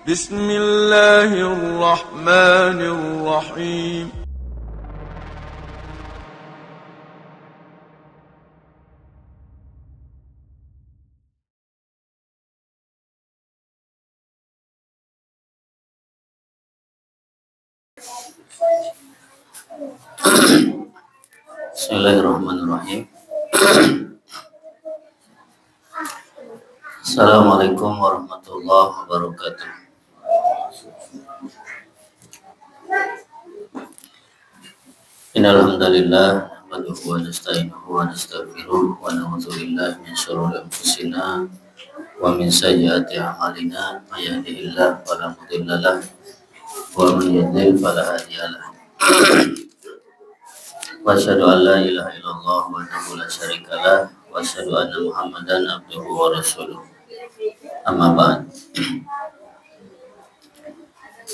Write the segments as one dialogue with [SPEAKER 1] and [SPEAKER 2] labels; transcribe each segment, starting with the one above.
[SPEAKER 1] بسم الله الرحمن الرحيم.
[SPEAKER 2] Bismillahirrahmanirrahim. Assalamualaikum warahmatullahi wabarakatuh. Innal hamdalillah nahmaduhu wa nasta'inuhu wa nastaghfiruh wa na'udzu billahi min shururi anfusina wa min sayyiati a'malina. May yahdihillahu fala mudilla lahu wa may yudlil fala hadiya lahu. Wa asyhadu an la ilaha illallah wahdahu la syarika lah wa asyhadu anna Muhammadan abduhu wa rasuluh. Amma ba'd.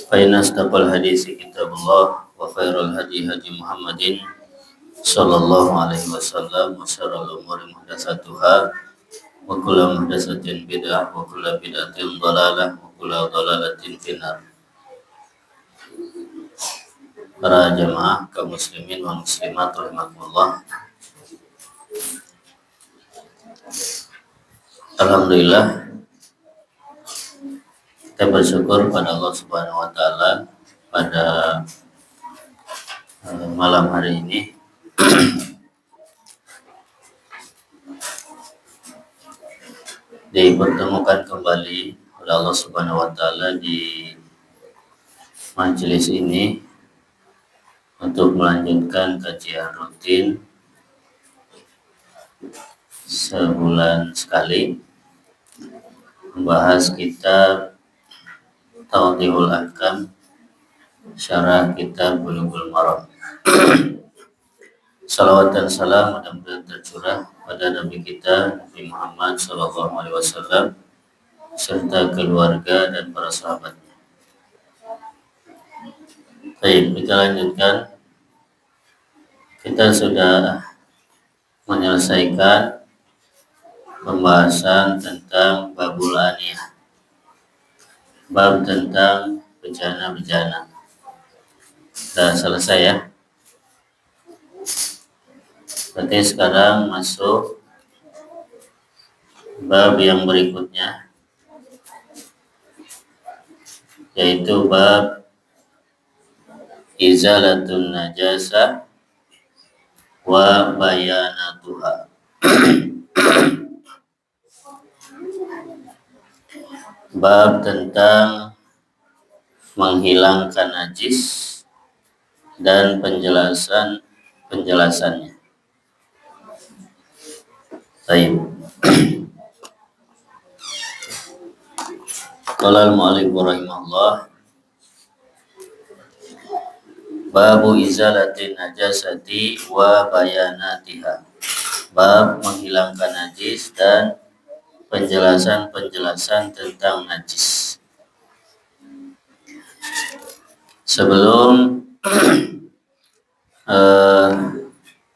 [SPEAKER 2] Fa inna asdaqal hadisi kitabullah wa khairul hadi hadi Muhammadin sallallahu alaihi wasallam wa syarrul umuri muhdatsatuha wa kullu muhdatsatin bid'ah wa kullu bid'atin dhalalah wa kullu dhalalatin finnar. Para jamaah kaum muslimin wa muslimat rahimakumullah. Alhamdulillah, kita bersyukur pada Allah Subhanahu wa taala pada malam hari ini dipertemukan kembali oleh Allah Subhanahu wa taala di majelis ini untuk melanjutkan kajian rutin sebulan sekali, membahas kitab Tawdihul Ahkam, syarah kitab Bulughul Maram. Salawat dan salam mudah-mudahan tercurah pada Nabi kita Nabi Muhammad SAW serta keluarga dan para sahabatnya. Baik, kita lanjutkan. Kita sudah menyelesaikan pembahasan tentang babul aniyah, bab tentang bejana-bejana. Sudah selesai ya. Berarti sekarang masuk bab yang berikutnya, yaitu bab izalatun najasah wa bayanatuha. Bab tentang menghilangkan najis dan penjelasannya. Baik. Qala al-mu'allif rahimahullah, babu izalatin najasati wa bayanatiha. Bab menghilangkan najis dan penjelasan tentang najis. Sebelum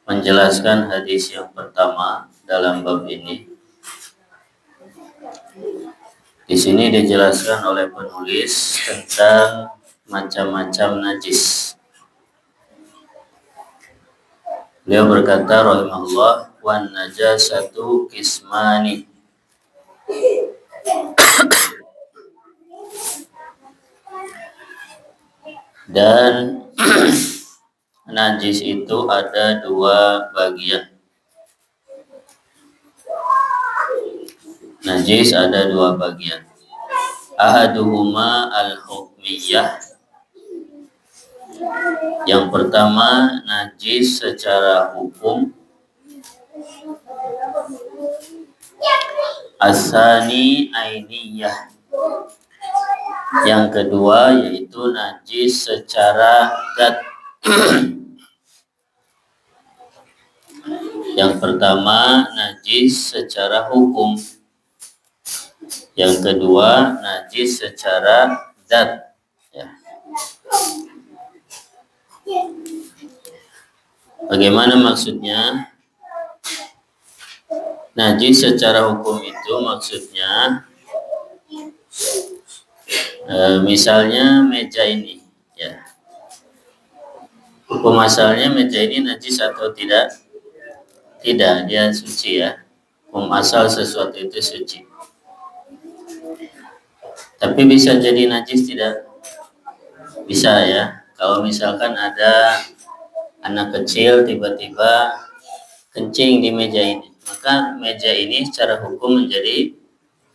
[SPEAKER 2] menjelaskan hadis yang pertama dalam bab ini, di sini dijelaskan oleh penulis tentang macam-macam najis. Beliau berkata rahimahullah, wan najasatu qismani. Dan najis itu ada dua bagian. Najis ada dua bagian. Ahaduhuma al-hukmiyah. Yang pertama najis secara hukum. Asani ainiyah. Yang kedua yaitu najis secara zat. Yang pertama najis secara hukum. Yang kedua najis secara zat. Ya. Bagaimana maksudnya? Najis secara hukum itu maksudnya Misalnya meja ini, ya. Hukum asalnya meja ini najis atau tidak? Tidak, dia suci ya. Hukum asal sesuatu itu suci. Tapi bisa jadi najis tidak? Bisa ya. Kalau misalkan ada anak kecil tiba-tiba kencing di meja ini, maka meja ini secara hukum menjadi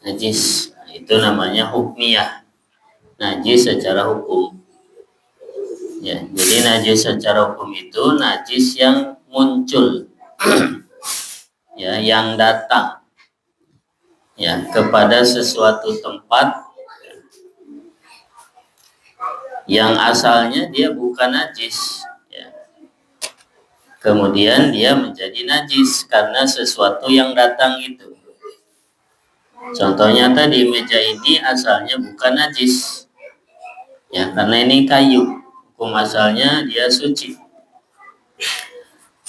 [SPEAKER 2] najis. Nah, itu namanya hukmiyah. Najis secara hukum. Ya, jadi najis secara hukum itu najis yang muncul, ya, yang datang, ya, kepada sesuatu tempat yang asalnya dia bukan najis, ya. Kemudian dia menjadi najis karena sesuatu yang datang itu. Contohnya tadi meja ini asalnya bukan najis, ya, karena ini kayu. Hukum asalnya dia suci.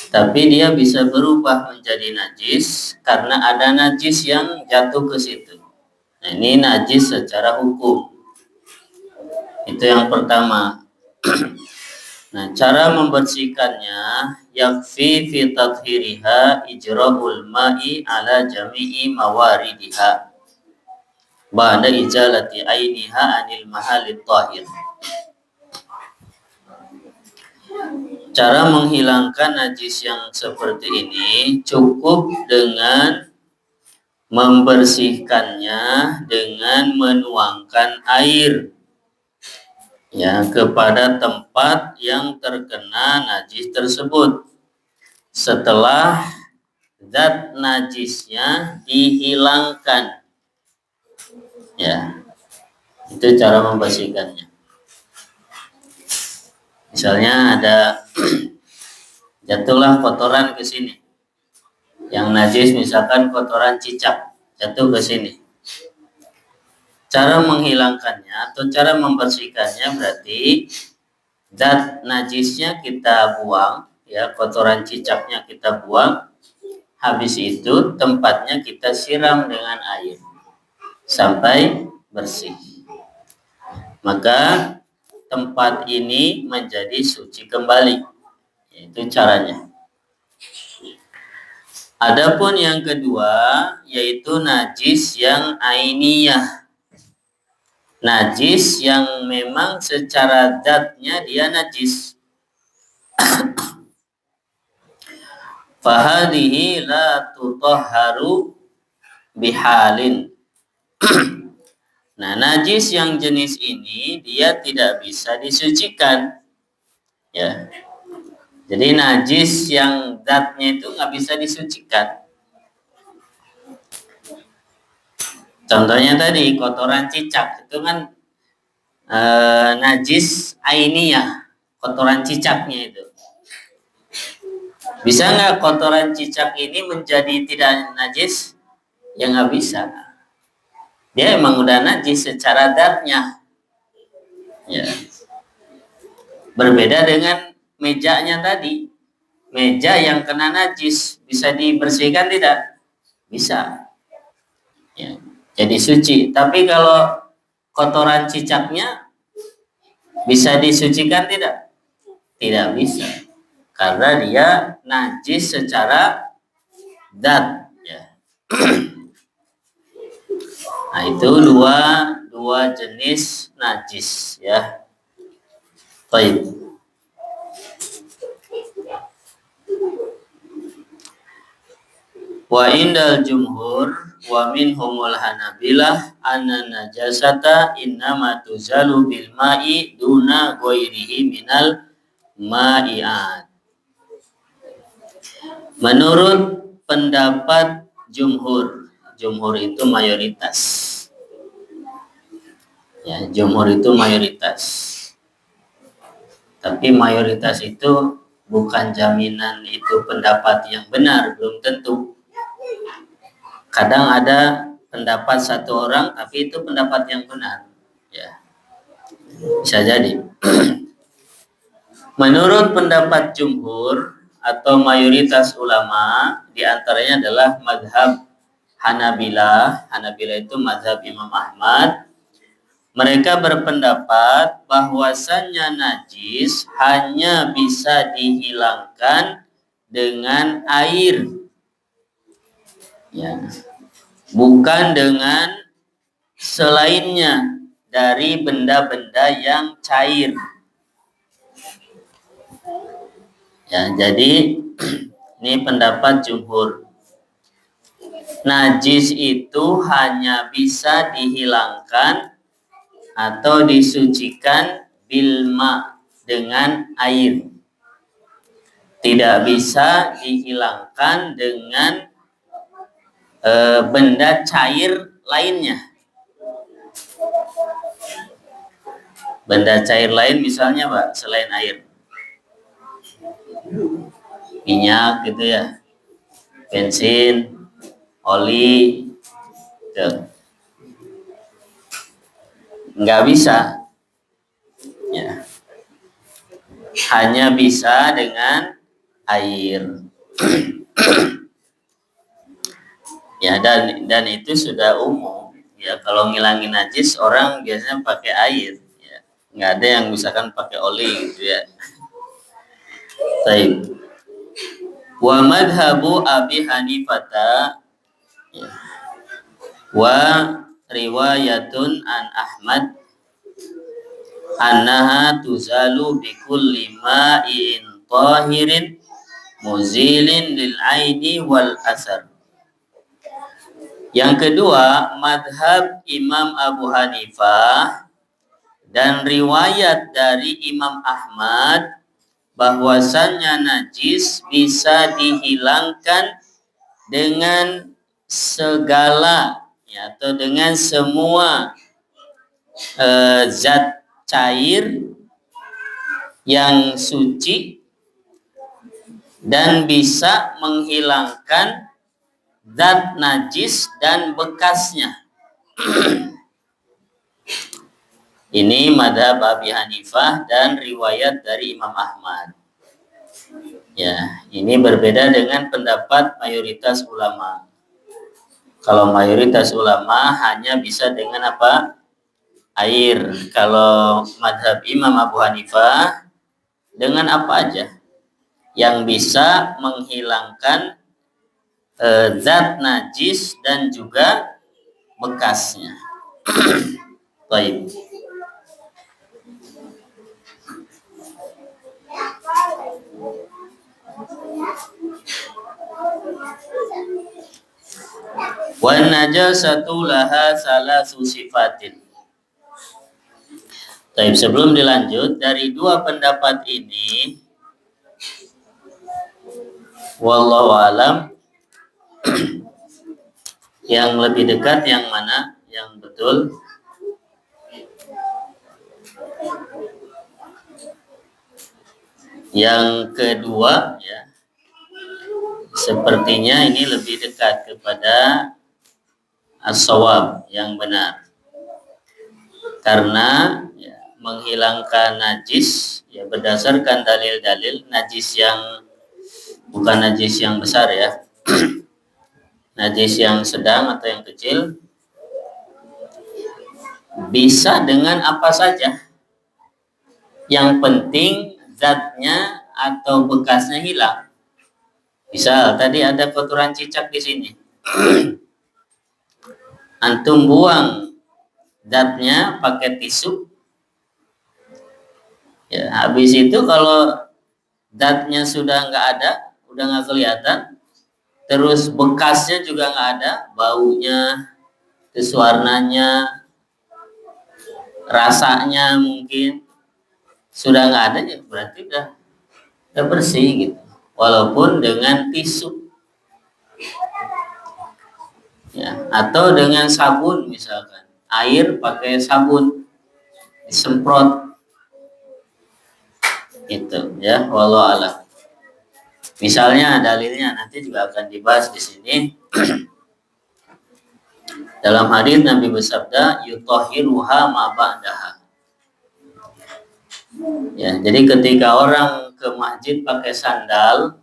[SPEAKER 2] Tapi dia bisa berubah menjadi najis karena ada najis yang jatuh ke situ. Nah, ini najis secara hukum. Itu yang pertama. Nah, cara membersihkannya yakfi fi tathhiriha ijra'ul ma'i ala jami'i mawaridiha ba'da izalati ainiha anil mahallit tahir. Cara menghilangkan najis yang seperti ini cukup dengan membersihkannya dengan menuangkan air, ya, kepada tempat yang terkena najis tersebut setelah zat najisnya dihilangkan, ya. Itu cara membersihkannya. Misalnya ada jatuhlah kotoran ke sini, yang najis misalkan kotoran cicak jatuh ke sini. Cara menghilangkannya atau cara membersihkannya berarti zat najisnya kita buang, ya, kotoran cicaknya kita buang. Habis itu tempatnya kita siram dengan air sampai bersih. Maka tempat ini menjadi suci kembali. Itu caranya. Adapun yang kedua yaitu najis yang ainiyah. Najis yang memang secara zatnya dia najis. Fahadihi la tutahharu bihalin. Nah, najis yang jenis ini dia tidak bisa disucikan, ya. Jadi najis yang zatnya itu nggak bisa disucikan. Contohnya tadi kotoran cicak itu kan najis ainiyah, kotoran cicaknya itu. Bisa nggak kotoran cicak ini menjadi tidak najis? Ya nggak bisa. Dia emang udah najis secara zatnya, ya. Berbeda dengan mejanya tadi. Meja yang kena najis bisa dibersihkan tidak? Bisa, ya, jadi suci. Tapi kalau kotoran cicaknya bisa disucikan tidak? Tidak bisa, karena dia najis secara zat, ya. Nah, itu dua jenis najis, ya. Baik. Wa indal jumhur wa minhumul hanabilah anna najasata innama tuzalu bil ma'i duna ghairihi minal ma'iat. Menurut pendapat jumhur, jumhur itu mayoritas, ya, jumhur itu mayoritas. Tapi mayoritas itu bukan jaminan itu pendapat yang benar, belum tentu. Kadang ada pendapat satu orang tapi itu pendapat yang benar, ya, bisa jadi. Menurut pendapat jumhur atau mayoritas ulama, diantaranya adalah mazhab Hanabilah. Hanabilah itu mazhab Imam Ahmad. Mereka berpendapat bahwasannya najis hanya bisa dihilangkan dengan air, ya, bukan dengan selainnya dari benda-benda yang cair. Ya, jadi ini pendapat jumhur. Najis itu hanya bisa dihilangkan atau disucikan bilma dengan air. Tidak bisa dihilangkan dengan benda cair lainnya. Benda cair lain misalnya Pak, selain air. Minyak gitu ya. Bensin, oli, gitu. Nggak bisa. Ya. Hanya bisa dengan air. Ya, dan itu sudah umum. Ya, kalau ngilangin najis orang biasanya pakai air. Ya. Nggak ada yang misalkan pakai oli gitu ya. Baik. Wa madhabu Abi Hanifata, ya, wa riwayatun an Ahmad annaha tuzalu bi kulli ma'in tahirin muzilin lil aini wal asar. Yang kedua, madhab Imam Abu Hanifah dan riwayat dari Imam Ahmad bahwasannya najis bisa dihilangkan dengan segala, ya, atau dengan semua zat cair yang suci dan bisa menghilangkan zat najis dan bekasnya. Ini madhab Abi Hanifah dan riwayat dari Imam Ahmad. Ya, ini berbeda dengan pendapat mayoritas ulama. Kalau mayoritas ulama hanya bisa dengan apa? Air. Kalau madhab Imam Abu Hanifah dengan apa aja yang bisa menghilangkan zat najis dan juga bekasnya. Baik. Wan najasatu laha salasu sifatin. Baik, sebelum dilanjut dari dua pendapat ini, wallahu alam, yang lebih dekat yang mana yang betul? Yang kedua, ya, sepertinya ini lebih dekat kepada as-shawab, yang benar. Karena ya, menghilangkan najis ya berdasarkan dalil-dalil najis yang bukan najis yang besar ya. Najis yang sedang atau yang kecil bisa dengan apa saja. Yang penting zatnya atau bekasnya hilang. Misal tadi ada kotoran cicak di sini. Antum buang zatnya pakai tisu. Ya, habis itu kalau zatnya sudah nggak ada, udah nggak kelihatan, terus bekasnya juga nggak ada, baunya, terus warnanya, rasanya mungkin sudah nggak ada, ya berarti udah bersih gitu. Walaupun dengan tisu, ya, atau dengan sabun misalkan, air pakai sabun disemprot, itu ya, wallahu a'lam. Misalnya dalilnya nanti juga akan dibahas di sini. Dalam hadis Nabi bersabda, yutahhiruha ma ba'daha. Ya, jadi ketika orang ke masjid pakai sandal,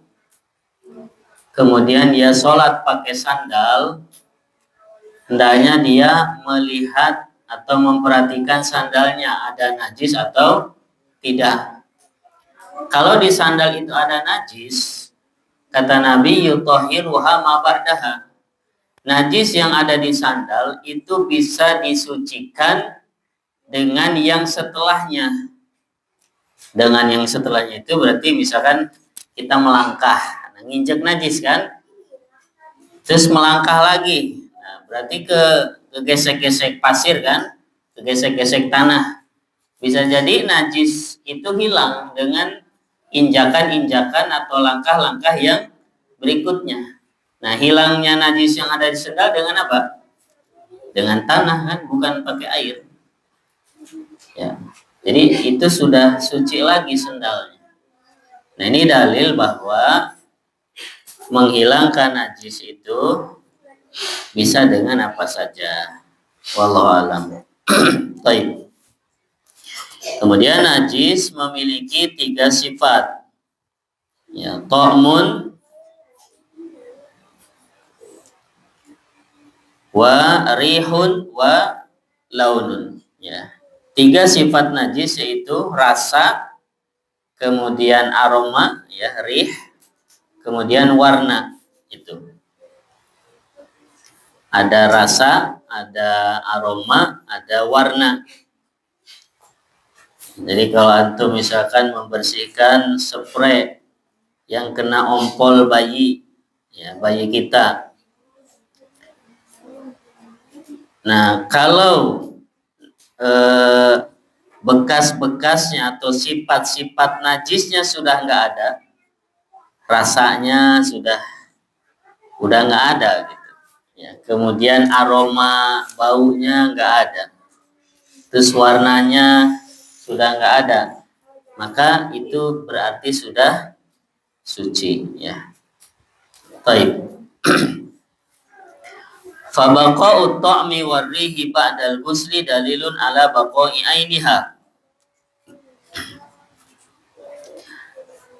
[SPEAKER 2] kemudian dia sholat pakai sandal, hendaknya dia melihat atau memperhatikan sandalnya ada najis atau tidak. Kalau di sandal itu ada najis, kata Nabi, yutahhiruha ma ba'daha. Najis yang ada di sandal itu bisa disucikan dengan yang setelahnya. Dengan yang setelahnya itu berarti misalkan kita melangkah, nginjek najis kan, terus melangkah lagi, nah, berarti kegesek-gesek pasir kan, kegesek-gesek tanah. Bisa jadi najis itu hilang dengan injakan-injakan atau langkah-langkah yang berikutnya. Nah, hilangnya najis yang ada di sandal dengan apa? Dengan tanah kan, bukan pakai air. Ya. Jadi itu sudah suci lagi sandalnya. Nah, ini dalil bahwa menghilangkan najis itu bisa dengan apa saja. Wallahu a'lam. Baik. Kemudian najis memiliki 3 sifat. Ya, ta'mun wa rihun wa launun. Ya. 3 sifat najis yaitu rasa, kemudian aroma, ya, rih, kemudian warna. Itu. Ada rasa, ada aroma, ada warna. Jadi kalau antum misalkan membersihkan spray yang kena ompol bayi, ya, bayi kita. Nah, kalau bekas-bekasnya atau sifat-sifat najisnya sudah nggak ada, rasanya udah nggak ada gitu. Ya, kemudian aroma baunya nggak ada, terus warnanya sudah nggak ada, maka itu berarti sudah suci. Ya, baik. Fabaqa'ut ta'mi warrihi ba'dal ghusli dalilun ala baqa'i ainiha.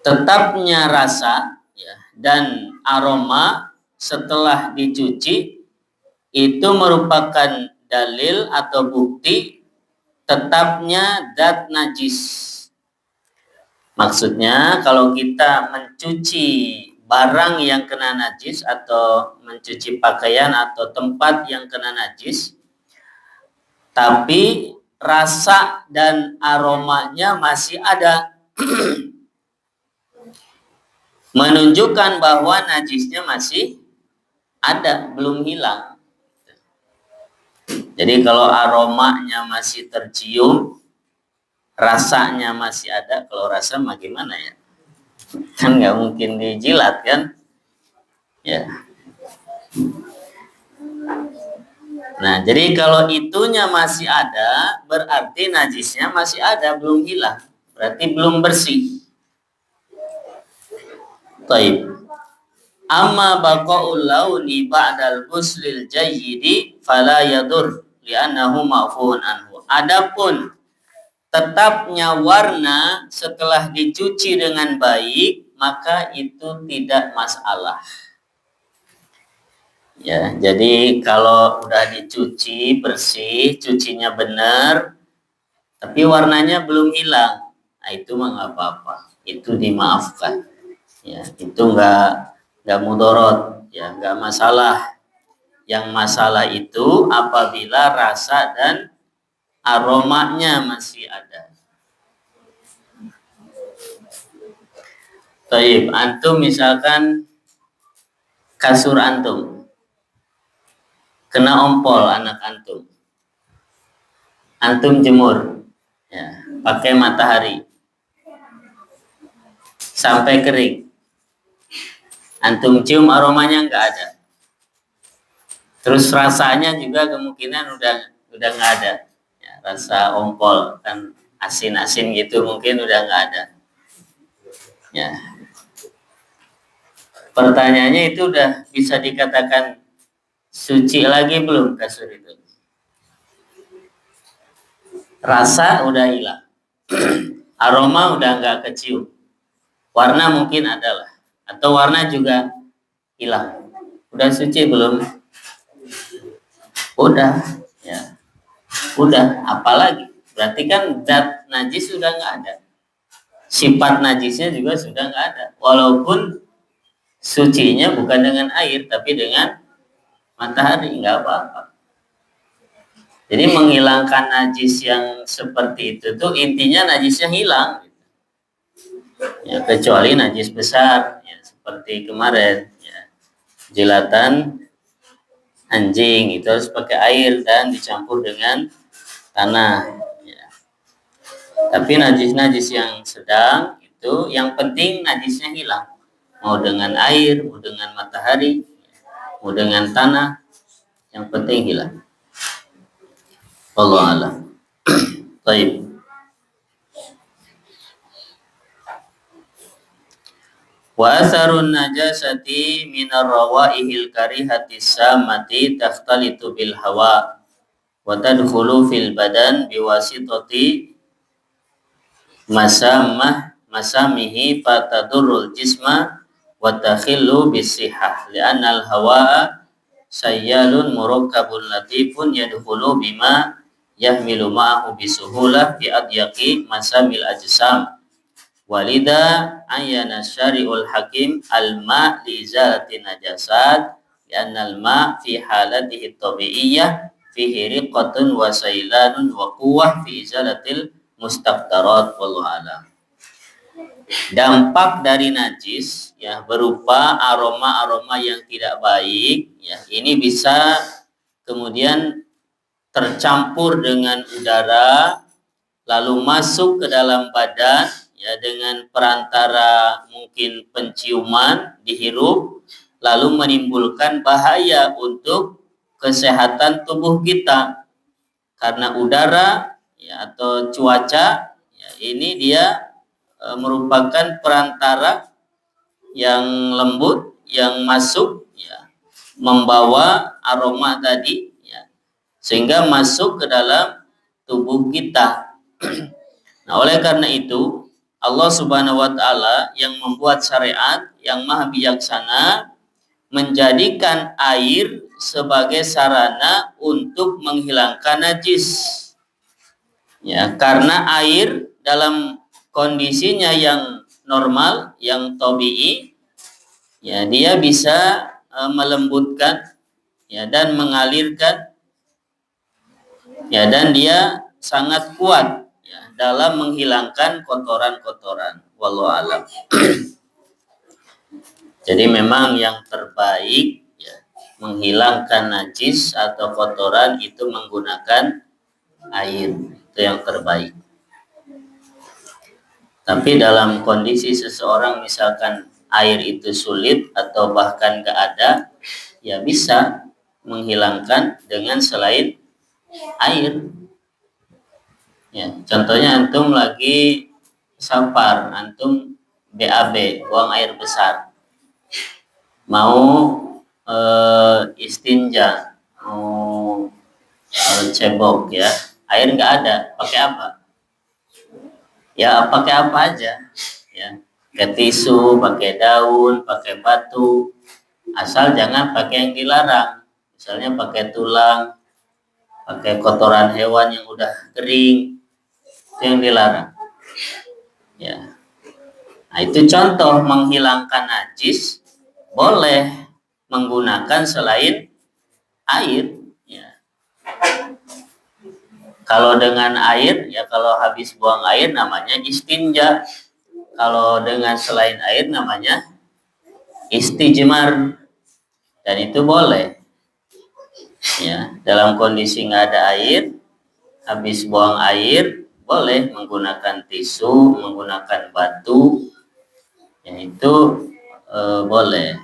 [SPEAKER 2] Tetapnya rasa, ya, dan aroma setelah dicuci itu merupakan dalil atau bukti tetapnya zat najis. Maksudnya kalau kita mencuci barang yang kena najis atau mencuci pakaian atau tempat yang kena najis, tapi rasa dan aromanya masih ada, menunjukkan bahwa najisnya masih ada, belum hilang. Jadi kalau aromanya masih tercium, rasanya masih ada. Kalau rasa mah gimana ya? Kan nggak mungkin dijilat kan? Ya. Nah, jadi kalau itunya masih ada, berarti najisnya masih ada, belum hilang. Berarti belum bersih. Taib. Amma baqa'ul launi ba'dal ghuslil jayyidi fala yadur li'annahu ma'fuun anhu. Adapun tetapnya warna setelah dicuci dengan baik, maka itu tidak masalah. Ya, jadi kalau udah dicuci bersih, cucinya benar, tapi warnanya belum hilang, nah itu mah nggak apa-apa, itu dimaafkan. Ya, itu nggak mudorot, ya, nggak masalah. Yang masalah itu apabila rasa dan aromanya masih ada. Taib, antum misalkan kasur antum kena ompol anak antum, antum jemur, ya, pakai matahari sampai kering, antum cium aromanya nggak ada, terus rasanya juga kemungkinan udah nggak ada. Rasa ompol kan asin-asin gitu mungkin udah nggak ada. Ya. Pertanyaannya itu udah bisa dikatakan suci lagi belum kasur itu? Rasa udah hilang, aroma udah nggak kecium, warna mungkin adalah, atau warna juga hilang. Udah suci belum? Udah. Ya. Udah, apalagi? Berarti kan zat najis sudah nggak ada. Sifat najisnya juga sudah nggak ada. Walaupun sucinya bukan dengan air, tapi dengan matahari, nggak apa-apa. Jadi menghilangkan najis yang seperti itu tuh intinya najisnya hilang. Ya, kecuali najis besar, ya, seperti kemarin, ya, jilatan anjing itu harus pakai air dan dicampur dengan tanah. Ya. Tapi najis-najis yang sedang itu yang penting najisnya hilang. Mau dengan air, mau dengan matahari, mau dengan tanah, yang penting hilang. Allah Allah. Baik. Wa asarun najasati minar rawaihil karihati samati takhtalitu bil hawa wa tadkhulu fil badan biwasitati masamihi fatadurrul jisma wa takhillu bisihah li'anna al hawa sayyalun murakkabun latifun yadkhulu bima yahmilu ma'ahu bisuhulah fi adyaqi masamil ajsam. Walida ayyana syari'ul hakim al-ma' li izalati najasat li'anna al-ma' fi halatihi tabi'iyyah fihi riqatun wa sailanun wa quwwah fi izalatil mustaqdarat wallahu a'lam. Dampak dari najis ya berupa aroma-aroma yang tidak baik ya ini bisa kemudian tercampur dengan udara lalu masuk ke dalam badan ya dengan perantara mungkin penciuman dihirup lalu menimbulkan bahaya untuk kesehatan tubuh kita karena udara ya atau cuaca ya ini dia merupakan perantara yang lembut yang masuk ya membawa aroma tadi ya sehingga masuk ke dalam tubuh kita. Nah, oleh karena itu Allah Subhanahu wa taala yang membuat syariat yang maha bijaksana menjadikan air sebagai sarana untuk menghilangkan najis. Ya, karena air dalam kondisinya yang normal, yang tabii, ya dia bisa melembutkan ya dan mengalirkan ya dan dia sangat kuat dalam menghilangkan kotoran-kotoran. Wallahu alam. Jadi memang yang terbaik ya, menghilangkan najis atau kotoran itu menggunakan air. Itu yang terbaik. Tapi dalam kondisi seseorang misalkan air itu sulit atau bahkan gak ada, ya bisa menghilangkan dengan selain air. Ya, contohnya antum lagi safar, antum BAB, buang air besar, mau istinja, mau cebok ya, air nggak ada, pakai apa? Ya pakai apa aja, ya, pakai tisu, pakai daun, pakai batu, asal jangan pakai yang dilarang, misalnya pakai tulang, pakai kotoran hewan yang udah kering. Itu yang dilarang ya. Nah itu contoh menghilangkan najis boleh menggunakan selain air ya. Kalau dengan air ya kalau habis buang air namanya istinja, kalau dengan selain air namanya istijmar dan itu boleh ya. Dalam kondisi nggak ada air habis buang air boleh menggunakan tisu, menggunakan batu, ya itu boleh.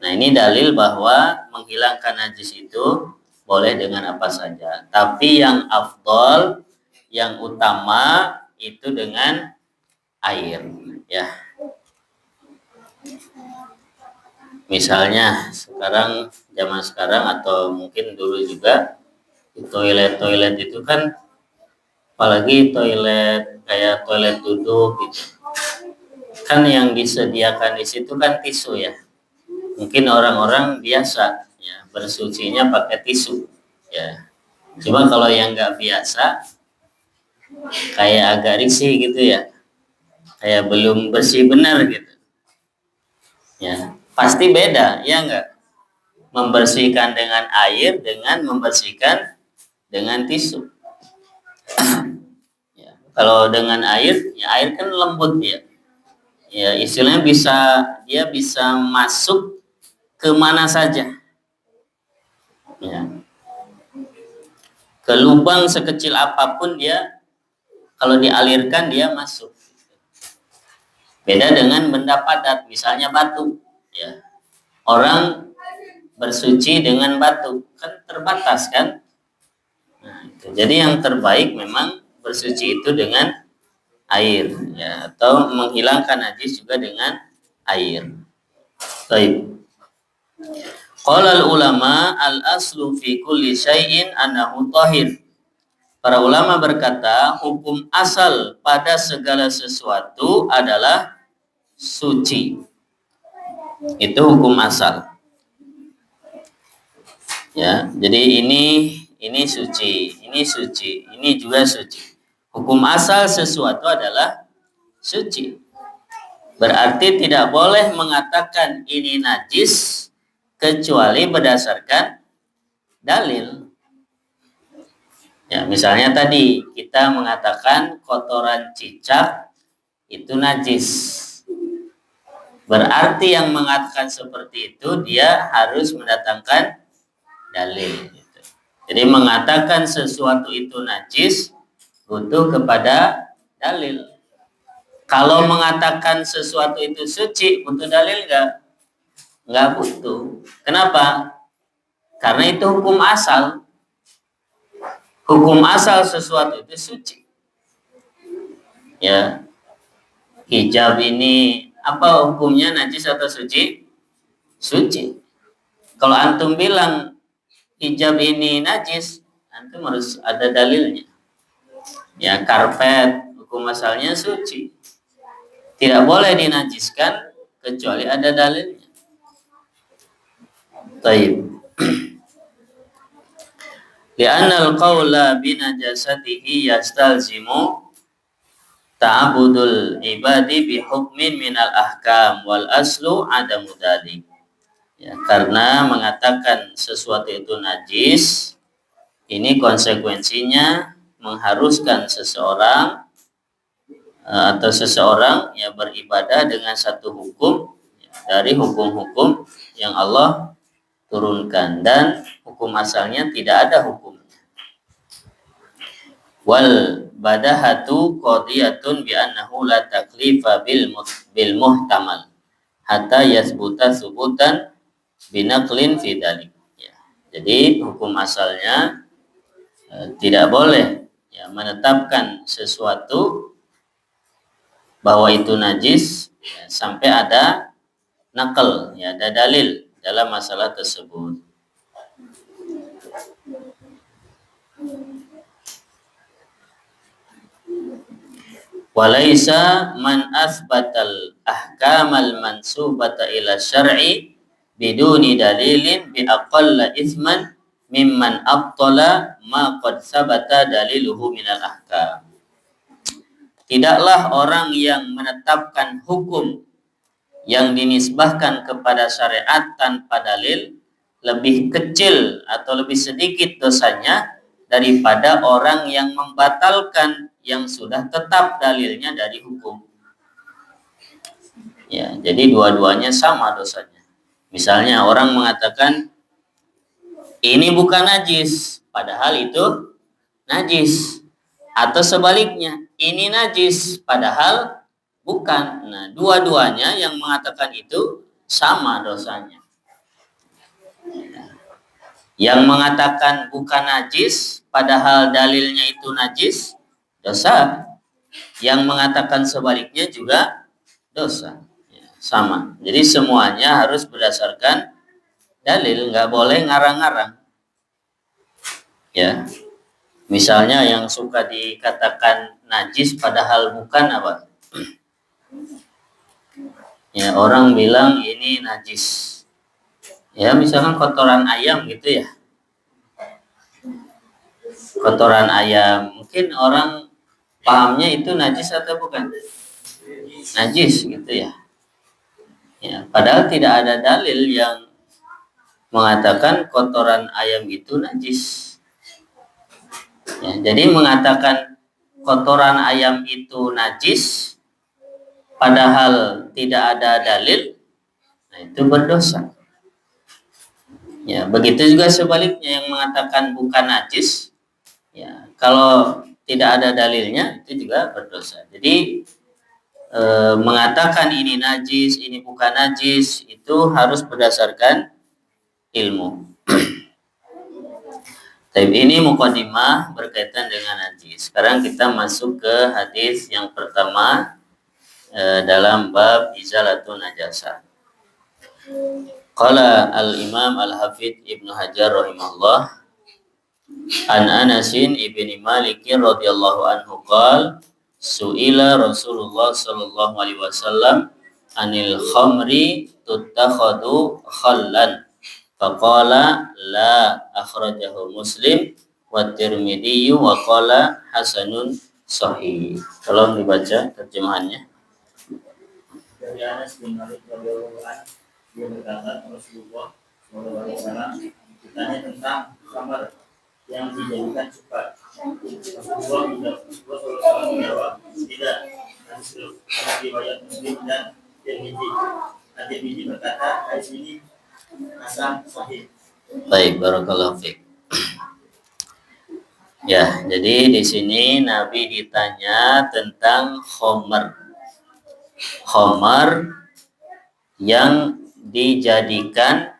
[SPEAKER 2] Nah ini dalil bahwa menghilangkan najis itu boleh dengan apa saja. Tapi yang afdol, yang utama itu dengan air, ya. Misalnya sekarang, zaman sekarang atau mungkin dulu juga toilet-toilet itu kan apalagi toilet kayak toilet duduk gitu kan yang disediakan di situ kan tisu ya mungkin orang-orang biasa ya bersucinya pakai tisu ya Cuma kalau yang nggak biasa, kayak agak risih gitu ya, kayak belum bersih benar gitu. Ya, pasti beda, ya nggak? Membersihkan dengan air dengan membersihkan dengan tisu. Ya, kalau dengan air, ya air kan lembut ya. Ya, istilahnya dia bisa masuk kemana saja. Ya, ke lubang sekecil apapun dia, kalau dialirkan dia masuk. Beda dengan benda padat, misalnya batu. Ya, orang bersuci dengan batu kan terbatas kan. Nah, itu. Jadi yang terbaik memang bersuci itu dengan air, ya, atau menghilangkan najis juga dengan air. Baik. Qala ulama al aslu fi kulli syai'in annahu tahir. Para ulama berkata, hukum asal pada segala sesuatu adalah suci. Itu hukum asal. Ya, jadi ini suci, ini juga suci. Hukum asal sesuatu adalah suci. Berarti tidak boleh mengatakan ini najis kecuali berdasarkan dalil. Ya, misalnya tadi kita mengatakan kotoran cicak itu najis. Berarti yang mengatakan seperti itu dia harus mendatangkan dalil. Gitu. Jadi mengatakan sesuatu itu najis butuh kepada dalil. Kalau mengatakan sesuatu itu suci butuh dalil nggak? Nggak butuh. Kenapa? Karena itu hukum asal. Hukum asal sesuatu itu suci. Ya, hijab ini apa hukumnya, najis atau suci? Suci. Kalau antum bilang hijab ini najis, antum harus ada dalilnya. Ya, karpet hukum asalnya suci. Tidak boleh dinajiskan kecuali ada dalilnya. Taib. Li'anna al-qawla binajasatihi yastalzimu ta'abudul ibadi bihukmin minal ahkam wal aslu adamu dhalik. Ya, karena mengatakan sesuatu itu najis, ini konsekuensinya mengharuskan seseorang atau seseorang ya beribadah dengan satu hukum ya, dari hukum-hukum yang Allah turunkan, dan hukum asalnya tidak ada hukumnya. Wal badahatu qadiyatun bi annahu la taklifa bil muhtamal hatta yasbuta subutan binaqlin fi dzalik. Ya, jadi hukum asalnya tidak boleh ya menetapkan sesuatu bahwa itu najis ya, sampai ada nakal, ya, ada dalil dalam masalah tersebut. Walaisa man asbatal ahkamal mansubata ila syar'i biduni dalilin bi aqalla isman mimman abtala ma qad sabata daliluhu minal ahkam. Tidaklah orang yang menetapkan hukum yang dinisbahkan kepada syariat tanpa dalil lebih kecil atau lebih sedikit dosanya daripada orang yang membatalkan yang sudah tetap dalilnya dari hukum. Ya, jadi dua-duanya sama dosanya. Misalnya orang mengatakan ini bukan najis, padahal itu najis. Atau sebaliknya, ini najis, padahal bukan. Nah, dua-duanya yang mengatakan itu sama dosanya. Yang mengatakan bukan najis, padahal dalilnya itu najis, dosa. Yang mengatakan sebaliknya juga dosa. Ya, sama. Jadi semuanya harus berdasarkan dalil, nggak boleh ngarang-ngarang. Ya. Misalnya yang suka dikatakan najis padahal bukan apa? Ya, orang bilang ini najis. Ya, misalkan kotoran ayam gitu ya. kotoran ayam. Mungkin orang pahamnya itu najis atau bukan? Najis gitu ya. Ya, padahal tidak ada dalil yang mengatakan kotoran ayam itu najis. Ya, jadi mengatakan kotoran ayam itu najis padahal tidak ada dalil, nah itu berdosa. Ya, begitu juga sebaliknya yang mengatakan bukan najis, ya kalau tidak ada dalilnya itu juga berdosa. Jadi mengatakan ini najis, ini bukan najis itu harus berdasarkan ilmu. Tapi ini mukadimah berkaitan dengan najis. Sekarang kita masuk ke hadis yang pertama dalam bab izalatun najasah. Qala al-Imam al-Hafidh Ibnu Hajar rahimahullah an Anasin ibni Malik radhiyallahu anhu qala su'ila Rasulullah sallallahu alaihi wasallam anil khamri tuttakhadu khallan faqala la akhrajahu Muslim wa Tirmidzi wa qala hasanun sahih. Tolong dibaca terjemahannya.
[SPEAKER 3] Dari Anas bin Malik radhiyallahu anhu, dia berkata Rasulullah sallallahu alaihi wasallam ditanya tentang khamar yang dijadikan cuka. Rasulullah sallallahu menjawab, tidak. Ada riwayat Muslim dan Tirmidzi. Tirmidzi berkata hadis ini hasan sahih.
[SPEAKER 2] Baik, barakallahu fiik. Ya, jadi di sini Nabi ditanya tentang khamar. Khamar yang dijadikan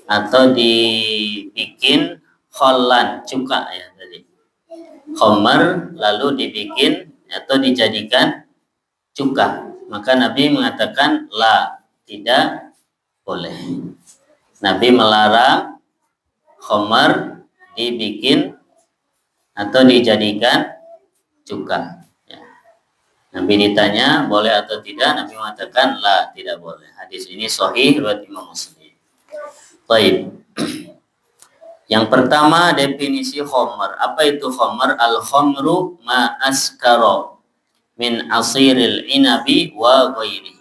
[SPEAKER 2] atau dibikin khallan, cuka ya tadi. Khamar lalu dibikin atau dijadikan cuka. Maka Nabi mengatakan la, tidak boleh. Nabi melarang khamar dibikin atau dijadikan cuka. Nabi ditanya boleh atau tidak, Nabi mengatakan la, tidak boleh. Hadis ini sahih riwayat Imam Muslim. Baik. Yang pertama definisi khamar. Apa itu khamar? Al-khamru ma askara min asiril inabi wa ghairi.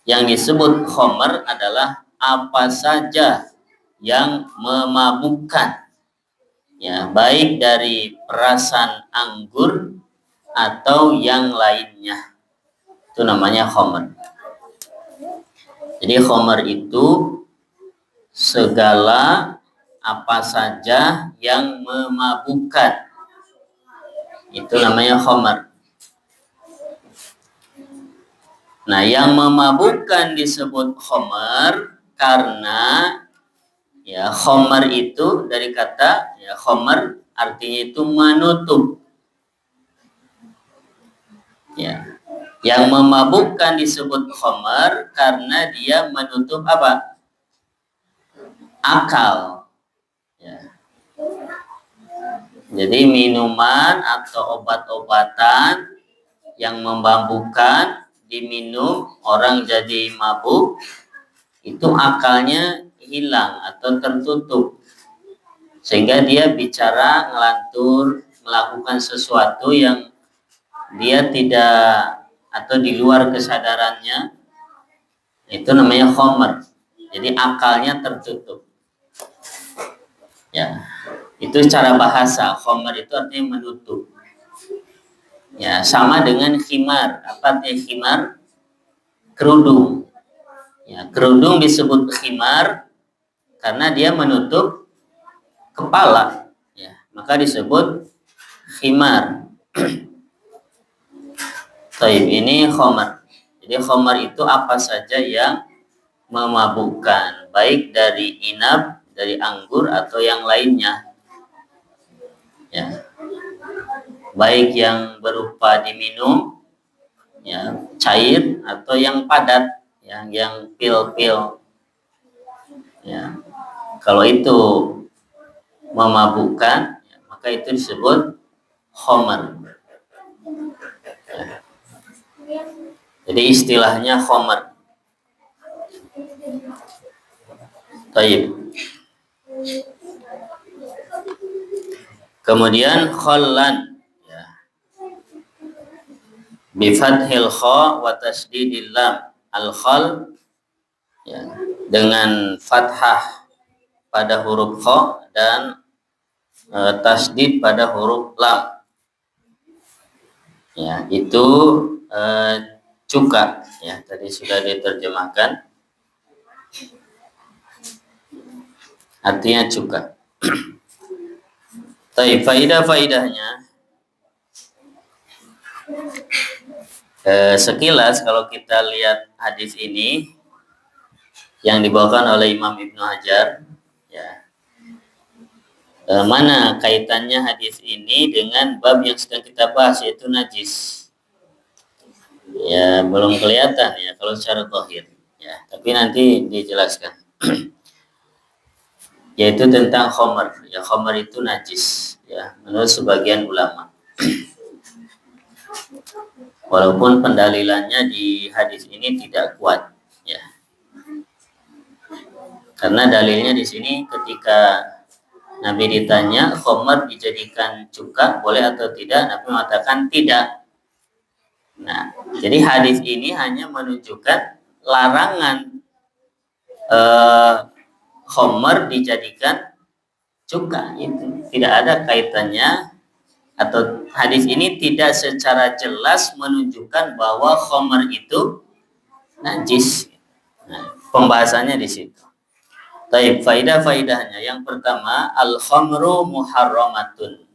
[SPEAKER 2] Yang disebut khamar adalah apa saja yang memabukkan. Ya, baik dari perasan anggur atau yang lainnya, itu namanya khamar. Jadi khamar itu segala apa saja yang memabukkan, itu namanya khamar. Nah, yang memabukkan disebut khamar karena ya khamar itu dari kata ya khamar artinya itu menutup. Ya, yang memabukkan disebut khamar karena dia menutup apa? Akal. Ya. Jadi minuman atau obat-obatan yang memabukkan diminum orang jadi mabuk, itu akalnya hilang atau tertutup sehingga dia bicara, ngelantur, melakukan sesuatu yang dia tidak atau di luar kesadarannya, itu namanya khamar. Jadi akalnya tertutup. Ya, itu cara bahasa. Khamar itu artinya menutup. Ya, sama dengan khimar. Apa artinya khimar? Kerudung. Ya, kerudung disebut khimar karena dia menutup kepala. Ya, maka disebut khimar. Taib, ini khamar. Jadi khamar itu apa saja yang memabukkan, baik dari inab, dari anggur atau yang lainnya. Ya. Baik yang berupa diminum, ya, cair atau yang padat, yang pil-pil. Ya. Kalau itu memabukkan, ya, maka itu disebut khamar. Ya. Jadi istilahnya khamar. Taib. Kemudian khallan, ya, bi fathil kha wa tasdidil lam. Al khal, ya, dengan fathah pada huruf kha dan tasdid pada huruf lam. Ya, itu cuka, ya, tadi sudah diterjemahkan. Artinya cuka. Tapi faidah-faidahnya sekilas kalau kita lihat hadis ini yang dibawakan oleh Imam Ibnu Hajar, ya, mana kaitannya hadis ini dengan bab yang sedang kita bahas, yaitu najis? Ya, belum kelihatan ya kalau secara zahir, ya, tapi nanti dijelaskan. Yaitu tentang khamar. Ya, khamar itu najis, ya, menurut sebagian ulama. Walaupun pendalilannya di hadis ini tidak kuat, ya. Karena dalilnya di sini ketika Nabi ditanya khamar dijadikan cuka boleh atau tidak, Nabi mengatakan tidak. Nah, jadi hadis ini hanya menunjukkan larangan khamar dijadikan cuka, itu tidak ada kaitannya, atau hadis ini tidak secara jelas menunjukkan bahwa khamar itu najis. Nah, pembahasannya di situ. Taib, faidah-faidahnya yang pertama, al-khamru muharramatun.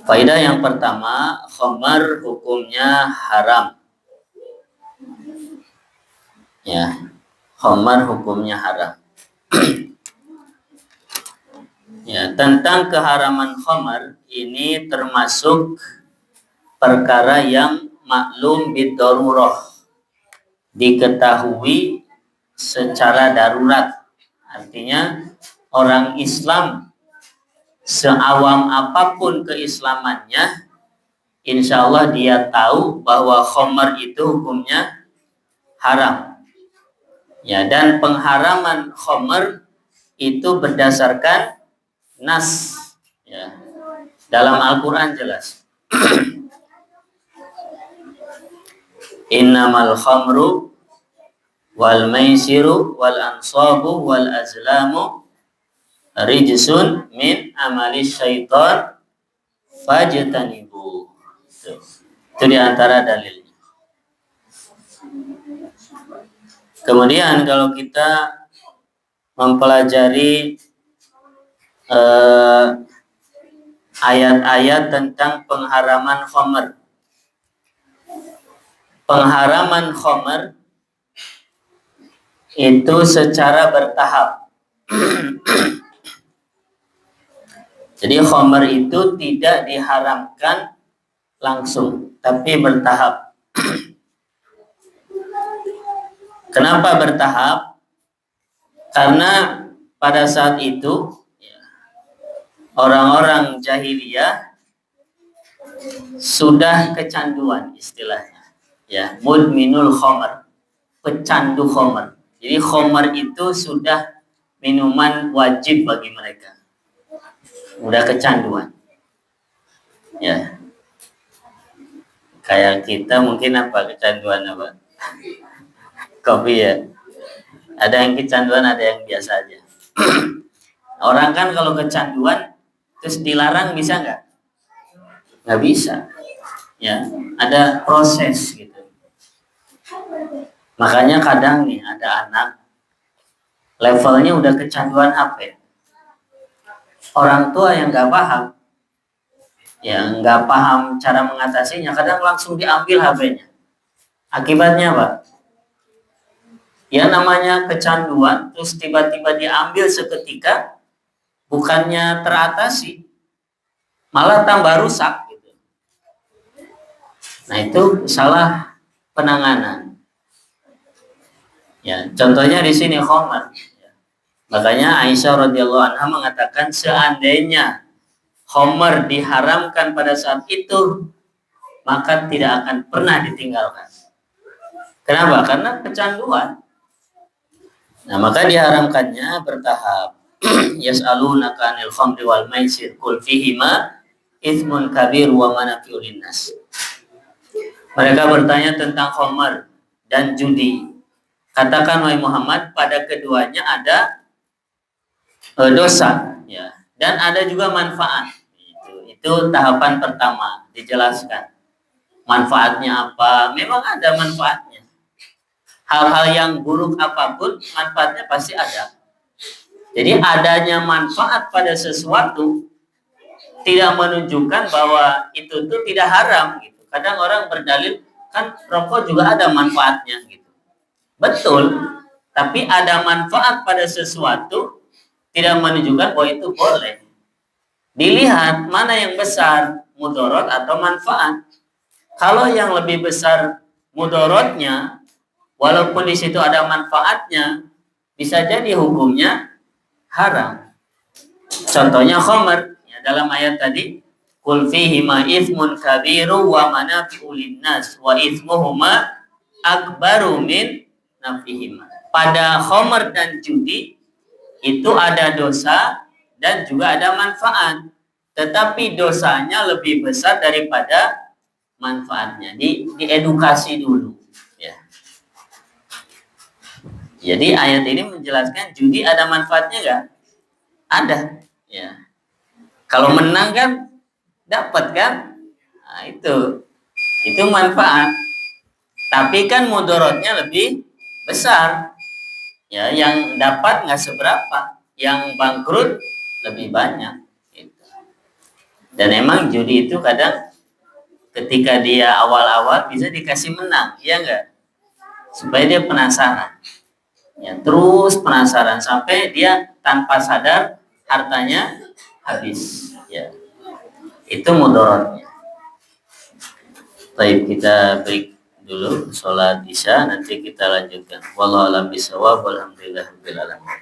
[SPEAKER 2] Faidah yang pertama, khamar hukumnya haram. Ya, khamar hukumnya haram. Ya, tentang keharaman khamar ini termasuk perkara yang maklum bidarurah, diketahui secara darurat. Artinya orang Islam seawam apapun keislamannya, insya Allah dia tahu bahwa khamar itu hukumnya haram. Ya, dan pengharaman khamar itu berdasarkan nas, ya, dalam Al-Quran jelas. Innamal khamru wal maisiru wal ansabu wal azlamu rijsun min amali syaitan fajtanibu. Itu diantara dalilnya. Kemudian kalau kita mempelajari ayat-ayat tentang pengharaman khamar. Pengharaman khamar itu secara bertahap. Jadi khamar itu tidak diharamkan langsung, tapi bertahap. Kenapa bertahap? Karena pada saat itu orang-orang jahiliyah sudah kecanduan, istilahnya, ya, mudminul khamar, pecandu khamar. Jadi khamar itu sudah minuman wajib bagi mereka, udah kecanduan, ya. Kayak kita mungkin apa kecanduan apa? Kopi, ya. Ada yang kecanduan, ada yang biasa aja. Orang kan kalau kecanduan terus dilarang bisa nggak? Nggak bisa, ya. Ada proses gitu. Makanya kadang nih ada anak levelnya udah kecanduan HP. Orang tua yang nggak paham, yang nggak paham cara mengatasinya, kadang langsung diambil HP-nya. Akibatnya apa? Ya, namanya kecanduan, terus tiba-tiba diambil seketika, bukannya teratasi, malah tambah rusak gitu. Nah, itu salah penanganan. Ya, contohnya di sini khamar. Makanya Aisyah radhiyallahu anha mengatakan seandainya khamar diharamkan pada saat itu, maka tidak akan pernah ditinggalkan. Kenapa? Karena kecanduan. Nah, maka diharamkannya bertahap. yas'alunaka 'anil khamri wal maisir qul fihima itsmun kabir wa manafi'u linnas. Mereka bertanya tentang khamar dan judi. Katakan wahai Muhammad, pada keduanya ada dosa, ya, dan ada juga manfaat. Itu tahapan pertama dijelaskan. Manfaatnya apa? Memang ada manfaatnya. Hal-hal yang buruk apapun, manfaatnya pasti ada. Jadi adanya manfaat pada sesuatu tidak menunjukkan bahwa itu tuh tidak haram gitu. Kadang orang berdalil kan rokok juga ada manfaatnya gitu. Betul, tapi ada manfaat pada sesuatu tidak menunjukkan bahwa itu boleh. Dilihat mana yang besar, mudorot atau manfaat. Kalau yang lebih besar mudorotnya, walaupun di situ ada manfaatnya, bisa jadi hukumnya haram. Contohnya khamar, ya, dalam ayat tadi, qul fihima itsmun kabiru wa manafi'u linnas wa itsmuhuma akbaru min nafihima. Pada khamar dan judi itu ada dosa dan juga ada manfaat, tetapi dosanya lebih besar daripada manfaatnya. Diedukasi dulu, ya. Jadi ayat ini menjelaskan judi ada manfaatnya nggak? Ada, ya. Kalau menang kan dapat kan? Nah, itu manfaat. Tapi kan mudorotnya lebih besar, ya. Yang dapat nggak seberapa, yang bangkrut lebih banyak. Gitu. Dan emang judi itu kadang ketika dia awal-awal bisa dikasih menang, ya enggak? Supaya dia penasaran, ya, terus penasaran sampai dia tanpa sadar hartanya habis, ya. Itu mudorotnya. Baik, kita break dulu sholat isya, nanti kita lanjutkan. Wallahu a'lam bishawab, walhamdulillahirabbil alamin.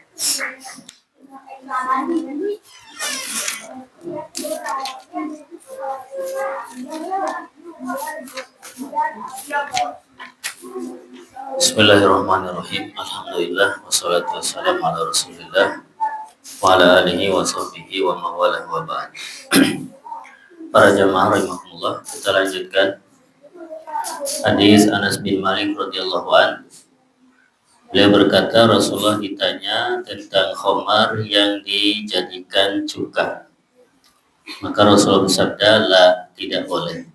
[SPEAKER 2] Bismillahirrahmanirrahim. Alhamdulillah wassalatu wassalamu ala Rasulillah wa ala alihi wa sahbihi wa mawalah wa ba'd. Para jamaah rahimahullah, kita lanjutkan hadis Anas bin Malik radhiyallahu an. Beliau berkata, Rasulullah ditanya tentang khamar yang dijadikan cuka. Maka Rasulullah bersabda, la, tidak boleh.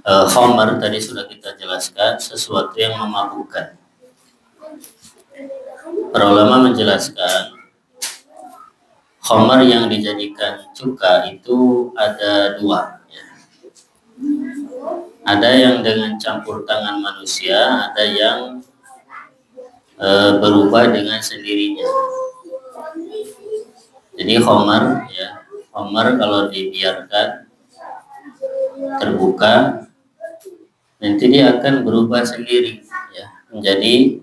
[SPEAKER 2] Khamar tadi sudah kita jelaskan, sesuatu yang memabukkan. Para ulama menjelaskan khamar yang dijadikan cuka itu ada dua, ya. Ada yang dengan campur tangan manusia, ada yang berubah dengan sendirinya. Jadi khamar, ya, khamar kalau dibiarkan terbuka, nanti dia akan berubah sendiri, ya, menjadi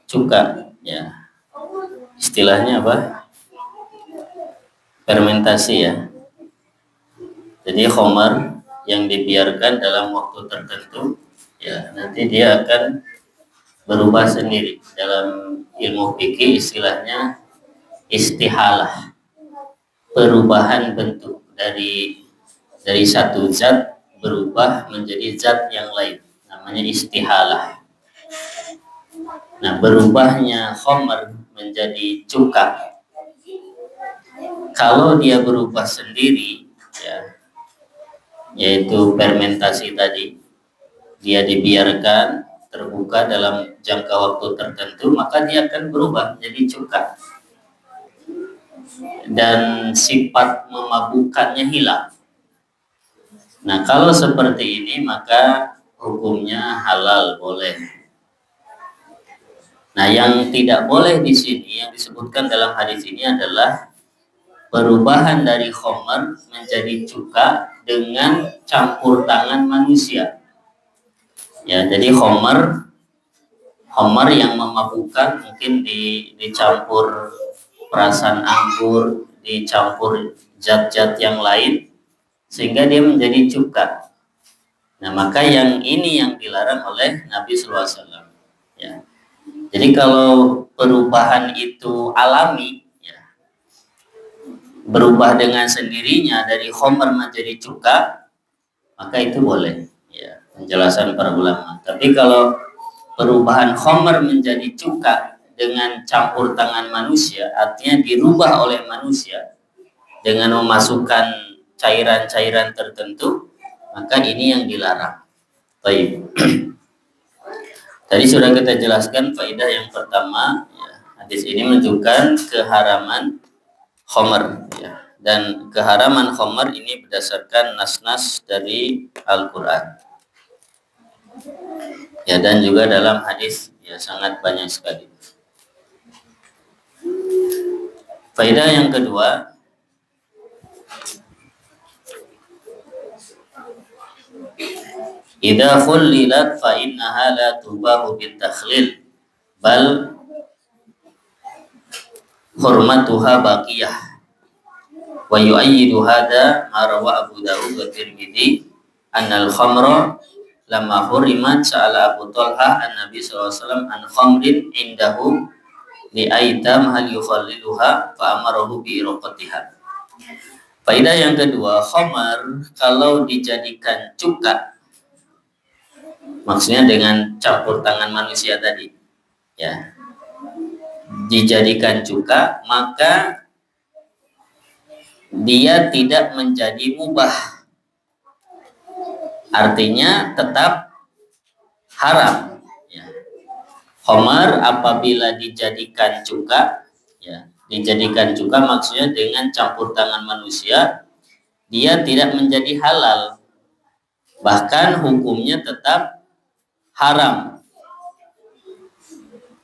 [SPEAKER 2] cuka, ya. Istilahnya apa? Fermentasi, ya. Jadi khamar yang dibiarkan dalam waktu tertentu, ya, nanti dia akan berubah sendiri. Dalam ilmu fikih istilahnya istihalah, perubahan bentuk dari satu zat berubah menjadi zat yang lain, namanya istihalah. Nah, berubahnya khamar menjadi cuka, kalau dia berubah sendiri, ya, yaitu fermentasi tadi, dia dibiarkan terbuka dalam jangka waktu tertentu, maka dia akan berubah jadi cuka dan sifat memabukkannya hilang. Nah, kalau seperti ini maka hukumnya halal, boleh. Nah, yang tidak boleh di sini yang disebutkan dalam hadis ini adalah perubahan dari khamar menjadi cuka dengan campur tangan manusia. Ya, jadi khamar yang memabukkan mungkin dicampur perasan anggur, dicampur zat-zat yang lain sehingga dia menjadi cuka. Nah, maka yang ini yang dilarang oleh Nabi SAW. Ya. Jadi kalau perubahan itu alami, ya, berubah dengan sendirinya dari khamr menjadi cuka, maka itu boleh, ya, penjelasan para ulama. Tapi kalau perubahan khamr menjadi cuka dengan campur tangan manusia, artinya dirubah oleh manusia dengan memasukkan cairan-cairan tertentu, maka ini yang dilarang. Baik. Tadi sudah kita jelaskan faedah yang pertama, ya, hadis ini menunjukkan keharaman khamr, ya, dan keharaman khamr ini berdasarkan nas-nas dari Al-Quran, ya, dan juga dalam hadis, ya, sangat banyak sekali. Faedah yang kedua, idza khullilat fa innaha la tubahu bit takhlil bal hurmatuha baqiyah wa yu'ayyidu hadha ma rawa Abu Dawud wa Tirmidzi annal khamra lamma hurimat sa'ala Abu Talha an-Nabi sallallahu alaihi wasallam an khamrin indahu li aitam hal yukhalliluha fa amarahu bi irqatiha. Faedah yang kedua, khamar kalau dijadikan cuka, maksudnya dengan campur tangan manusia tadi, ya, dijadikan cuka, maka dia tidak menjadi mubah, artinya tetap haram, ya. Khamar apabila dijadikan cuka, ya, dijadikan cuka maksudnya dengan campur tangan manusia, dia tidak menjadi halal, bahkan hukumnya tetap haram.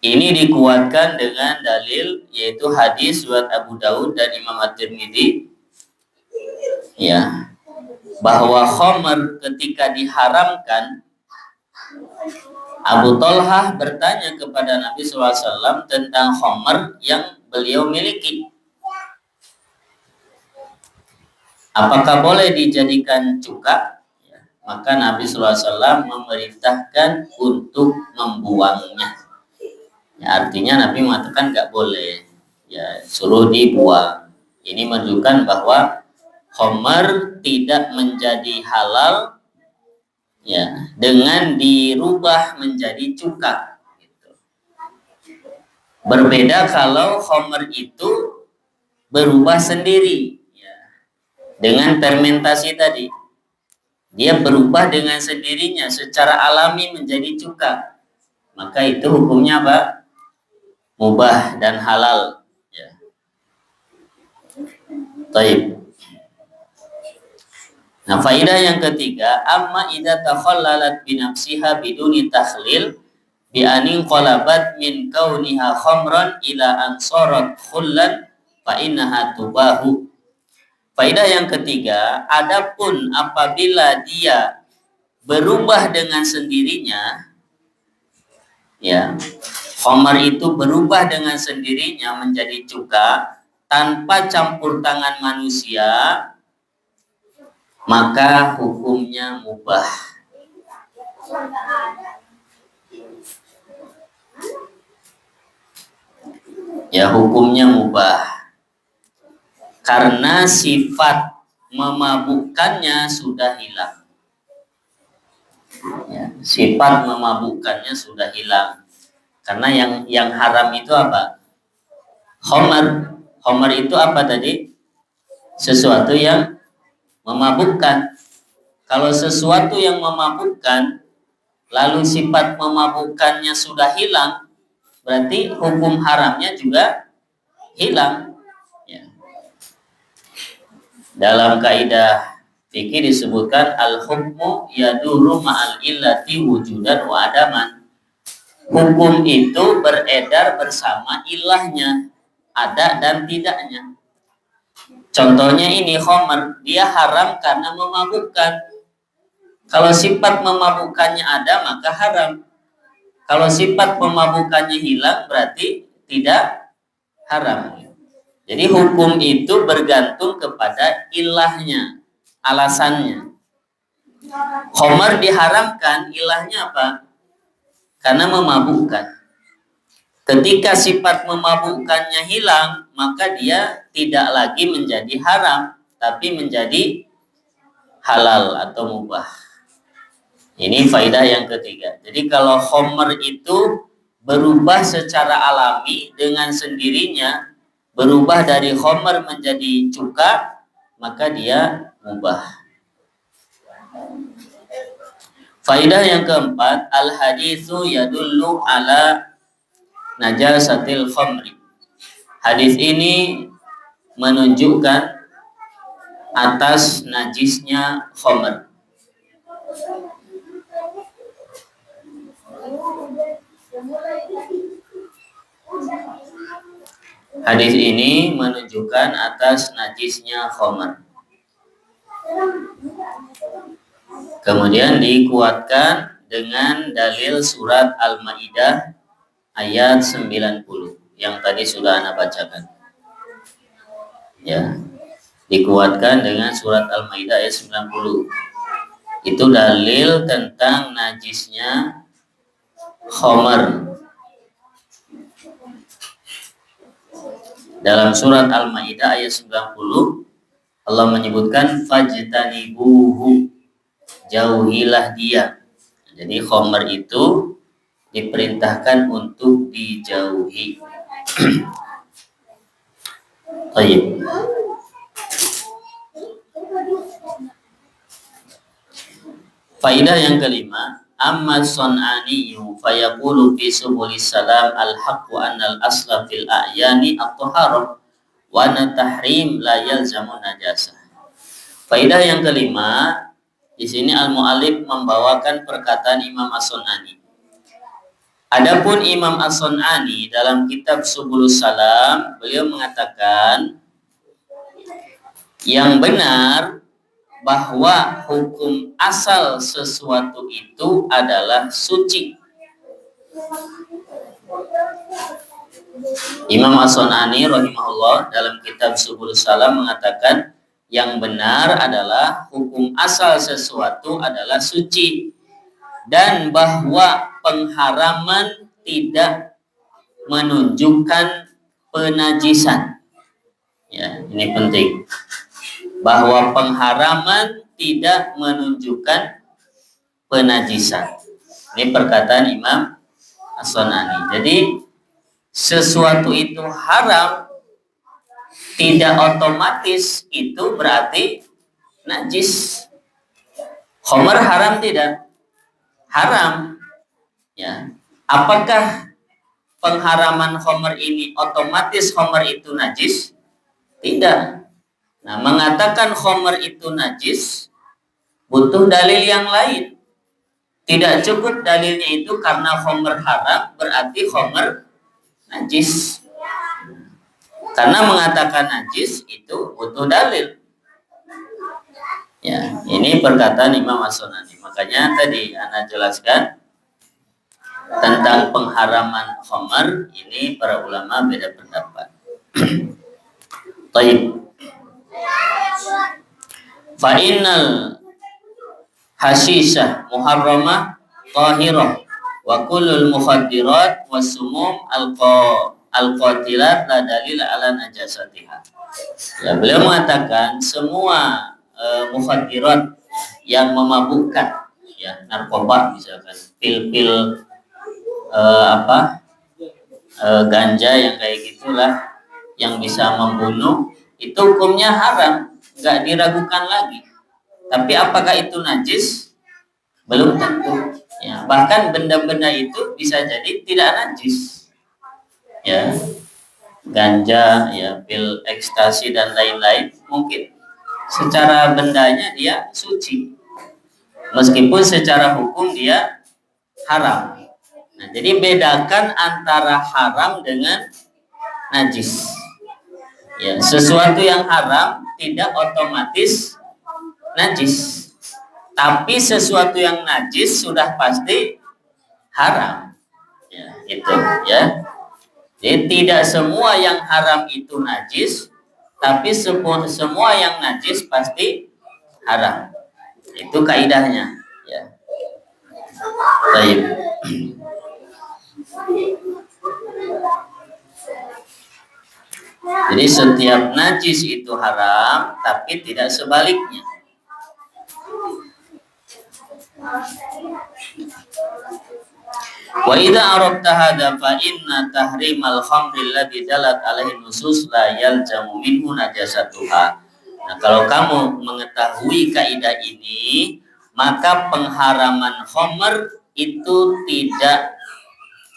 [SPEAKER 2] Ini dikuatkan dengan dalil yaitu hadis riwayat Abu Dawud dan Imam At-Tirmidzi, ya, bahwa khamr ketika diharamkan, Abu Talha bertanya kepada Nabi SAW tentang khamr yang beliau miliki. Apakah boleh dijadikan cuka? Maka Nabi SAW memerintahkan untuk membuangnya. Ya, artinya Nabi mengatakan nggak boleh, ya, suruh dibuang. Ini menunjukkan bahwa khamr tidak menjadi halal, ya, dengan dirubah menjadi cuka. Gitu. Berbeda kalau khamr itu berubah sendiri, ya, dengan fermentasi tadi. Dia berubah dengan sendirinya secara alami menjadi cuka, maka itu hukumnya apa? Mubah dan halal, ya. Taib. Nah, faidah yang ketiga, amma idza takhallalat bi nafsiha biduni takhlil bi anin qalabat min kauniha khamran ila an sarat khullan fa innaha tubahu. Faedah yang ketiga, adapun apabila dia berubah dengan sendirinya, ya, khamar itu berubah dengan sendirinya menjadi cuka tanpa campur tangan manusia, maka hukumnya mubah. Ya, hukumnya mubah. Karena sifat memabukkannya sudah hilang, ya, sifat memabukkannya sudah hilang. Karena yang haram itu apa? Khamar. Khamar itu apa tadi? Sesuatu yang memabukkan. Kalau sesuatu yang memabukkan lalu sifat memabukkannya sudah hilang, berarti hukum haramnya juga hilang. Dalam kaidah fikih disebutkan al-hukmu yaduru ma'al illati wujudan wa adaman. Hukum itu beredar bersama ilahnya, ada dan tidaknya. Contohnya ini khamr, dia haram karena memabukkan. Kalau sifat memabukkannya ada maka haram. Kalau sifat memabukkannya hilang berarti tidak haram. Jadi hukum itu bergantung kepada ilahnya, alasannya. Khamr diharamkan, ilahnya apa? Karena memabukkan. Ketika sifat memabukkannya hilang, maka dia tidak lagi menjadi haram, tapi menjadi halal atau mubah. Ini faidah yang ketiga. Jadi kalau khamr itu berubah secara alami dengan sendirinya, berubah dari khamr menjadi cuka, maka dia mubah. Faidah yang keempat, al-haditsu yadullu ala najasatil khamri. Hadis ini menunjukkan atas najisnya khamr. Hadis ini menunjukkan atas najisnya khamr. Kemudian dikuatkan dengan dalil surat Al-Maidah ayat 90 yang tadi sudah Anda bacakan. Ya. Dikuatkan dengan surat Al-Maidah ayat 90. Itu dalil tentang najisnya khamr. Dalam surat Al-Maidah ayat 90 Allah menyebutkan fajtanibuhu, jauhilah dia. Jadi khamr itu diperintahkan untuk dijauhi. Baik. Faidah yang kelima, amma sun'aniyu fayaqulu fi subulis salam al-haqqu anna al-asla fil a'yani at-taharah wa tahrim la yalzamu najasah. Faidah yang kelima, di sini al-mu'allif membawakan perkataan Imam As-Sun'ani. Adapun Imam As-Sun'ani dalam kitab Subulus Salam, beliau mengatakan yang benar bahwa hukum asal sesuatu itu adalah suci. Imam As-Sun'ani rahimahullah dalam kitab Subulus Salam mengatakan yang benar adalah hukum asal sesuatu adalah suci, dan bahwa pengharaman tidak menunjukkan penajisan. Ya, ini penting. Bahwa pengharaman tidak menunjukkan penajisan. Ini perkataan Imam As-Sun'ani. Jadi sesuatu itu haram tidak otomatis itu berarti najis. Khamr haram tidak? Haram. Ya. Apakah pengharaman khamr ini otomatis khamr itu najis? Tidak. Nah, mengatakan khamr itu najis butuh dalil yang lain. Tidak cukup dalilnya itu karena khamr haram berarti khamr najis. Karena mengatakan najis itu butuh dalil. Ya, ini perkataan Imam As-Sun'ani. Makanya tadi Anda jelaskan tentang pengharaman khamr, ini para ulama beda pendapat. Baik. Fa innal hasisah muharramah tahirah wa kullul mukhaddirat wasumum al-qatilat la dalil ala najasatiha. Ya, beliau mengatakan semua mukhaddirat yang memabukkan, ya, narkoba misalkan, pil-pil ganja yang kayak gitulah yang bisa membunuh, itu hukumnya haram, nggak diragukan lagi. Tapi apakah itu najis? Belum tentu. Ya, bahkan benda-benda itu bisa jadi tidak najis. Ya, ganja, ya, pil ekstasi dan lain-lain mungkin secara bendanya dia suci, meskipun secara hukum dia haram. Nah, jadi bedakan antara haram dengan najis. Ya, sesuatu yang haram tidak otomatis najis, tapi sesuatu yang najis sudah pasti haram. Ya, itu ya. Jadi tidak semua yang haram itu najis, tapi semua yang najis pasti haram. Itu kaidahnya. Ya. Baik. Jadi setiap najis itu haram, tapi tidak sebaliknya. Wa idza arabta hadza fa inna tahrimal khamri alladhi dalat alaihi nusus la yaljamu minhu najasatuha. Nah, kalau kamu mengetahui kaidah ini, maka pengharaman khamr itu tidak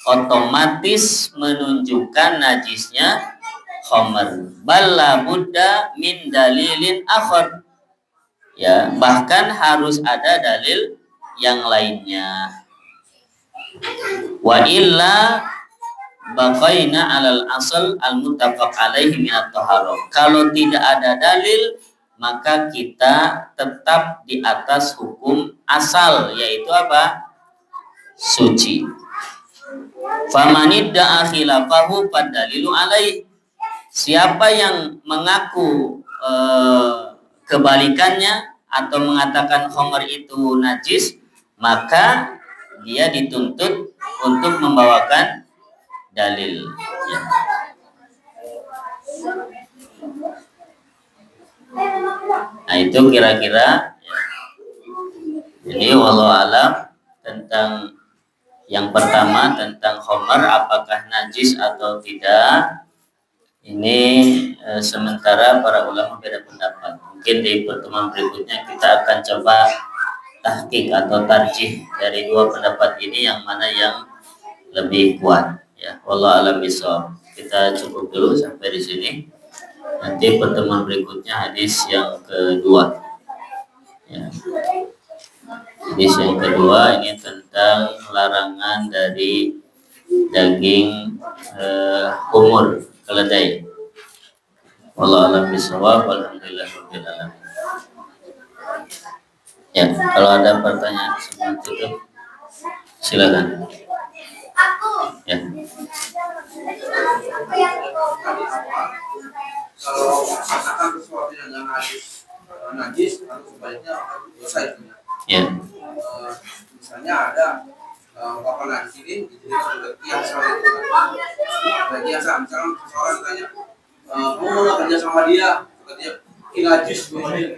[SPEAKER 2] otomatis menunjukkan najisnya khamr. Balla budda min dalilin akhar. Ya, bahkan harus ada dalil yang lainnya. Wa illa baqaina 'alal asal al-muttafaq alaihi min at-taharah. Kalau tidak ada dalil, maka kita tetap di atas hukum asal, yaitu apa? Suci. Famanidda khilafahu fadalilu alaihi. Siapa yang mengaku kebalikannya atau mengatakan khamr itu najis, maka dia dituntut untuk membawakan dalil. Ya. Nah itu kira-kira. Ya. Jadi wallahu alam tentang yang pertama tentang khamr apakah najis atau tidak. Ini sementara para ulama beda pendapat. Mungkin di pertemuan berikutnya kita akan coba tahqiq atau tarjih dari dua pendapat ini yang mana yang lebih kuat. Ya, wallahu a'lam bishawab. Kita cukup dulu sampai di sini. Nanti pertemuan berikutnya hadis yang kedua. Ya. Hadis yang kedua ini tentang larangan dari daging umur keledai. Wallahu a'lam bishawab. Alhamdulillahirabbil alamin. Ya, kalau ada pertanyaan sebelum tutup, silakan. Ya.
[SPEAKER 4] Kalau mengatakan sesuatu yang najis, atau sebaliknya dosa itu.
[SPEAKER 2] Ya.
[SPEAKER 4] Misalnya ada bapak najis ini dijadikan kiasan itu. Ada kiasan, misalnya seorang tanya, kamu mau nggak kerja sama dia? Kata dia, najis.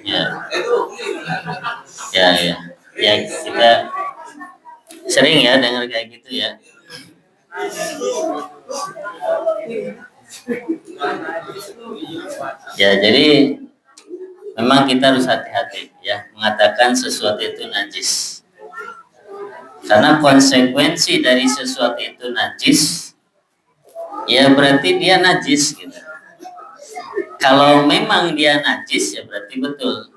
[SPEAKER 2] Ya.
[SPEAKER 4] Itu
[SPEAKER 2] Ya, ya. Ya, kita sering ya dengar kayak gitu ya. Ya, jadi memang kita harus hati-hati ya mengatakan sesuatu itu najis. Karena konsekuensi dari sesuatu itu najis, ya berarti dia najis gitu. Kalau memang dia najis ya berarti betul.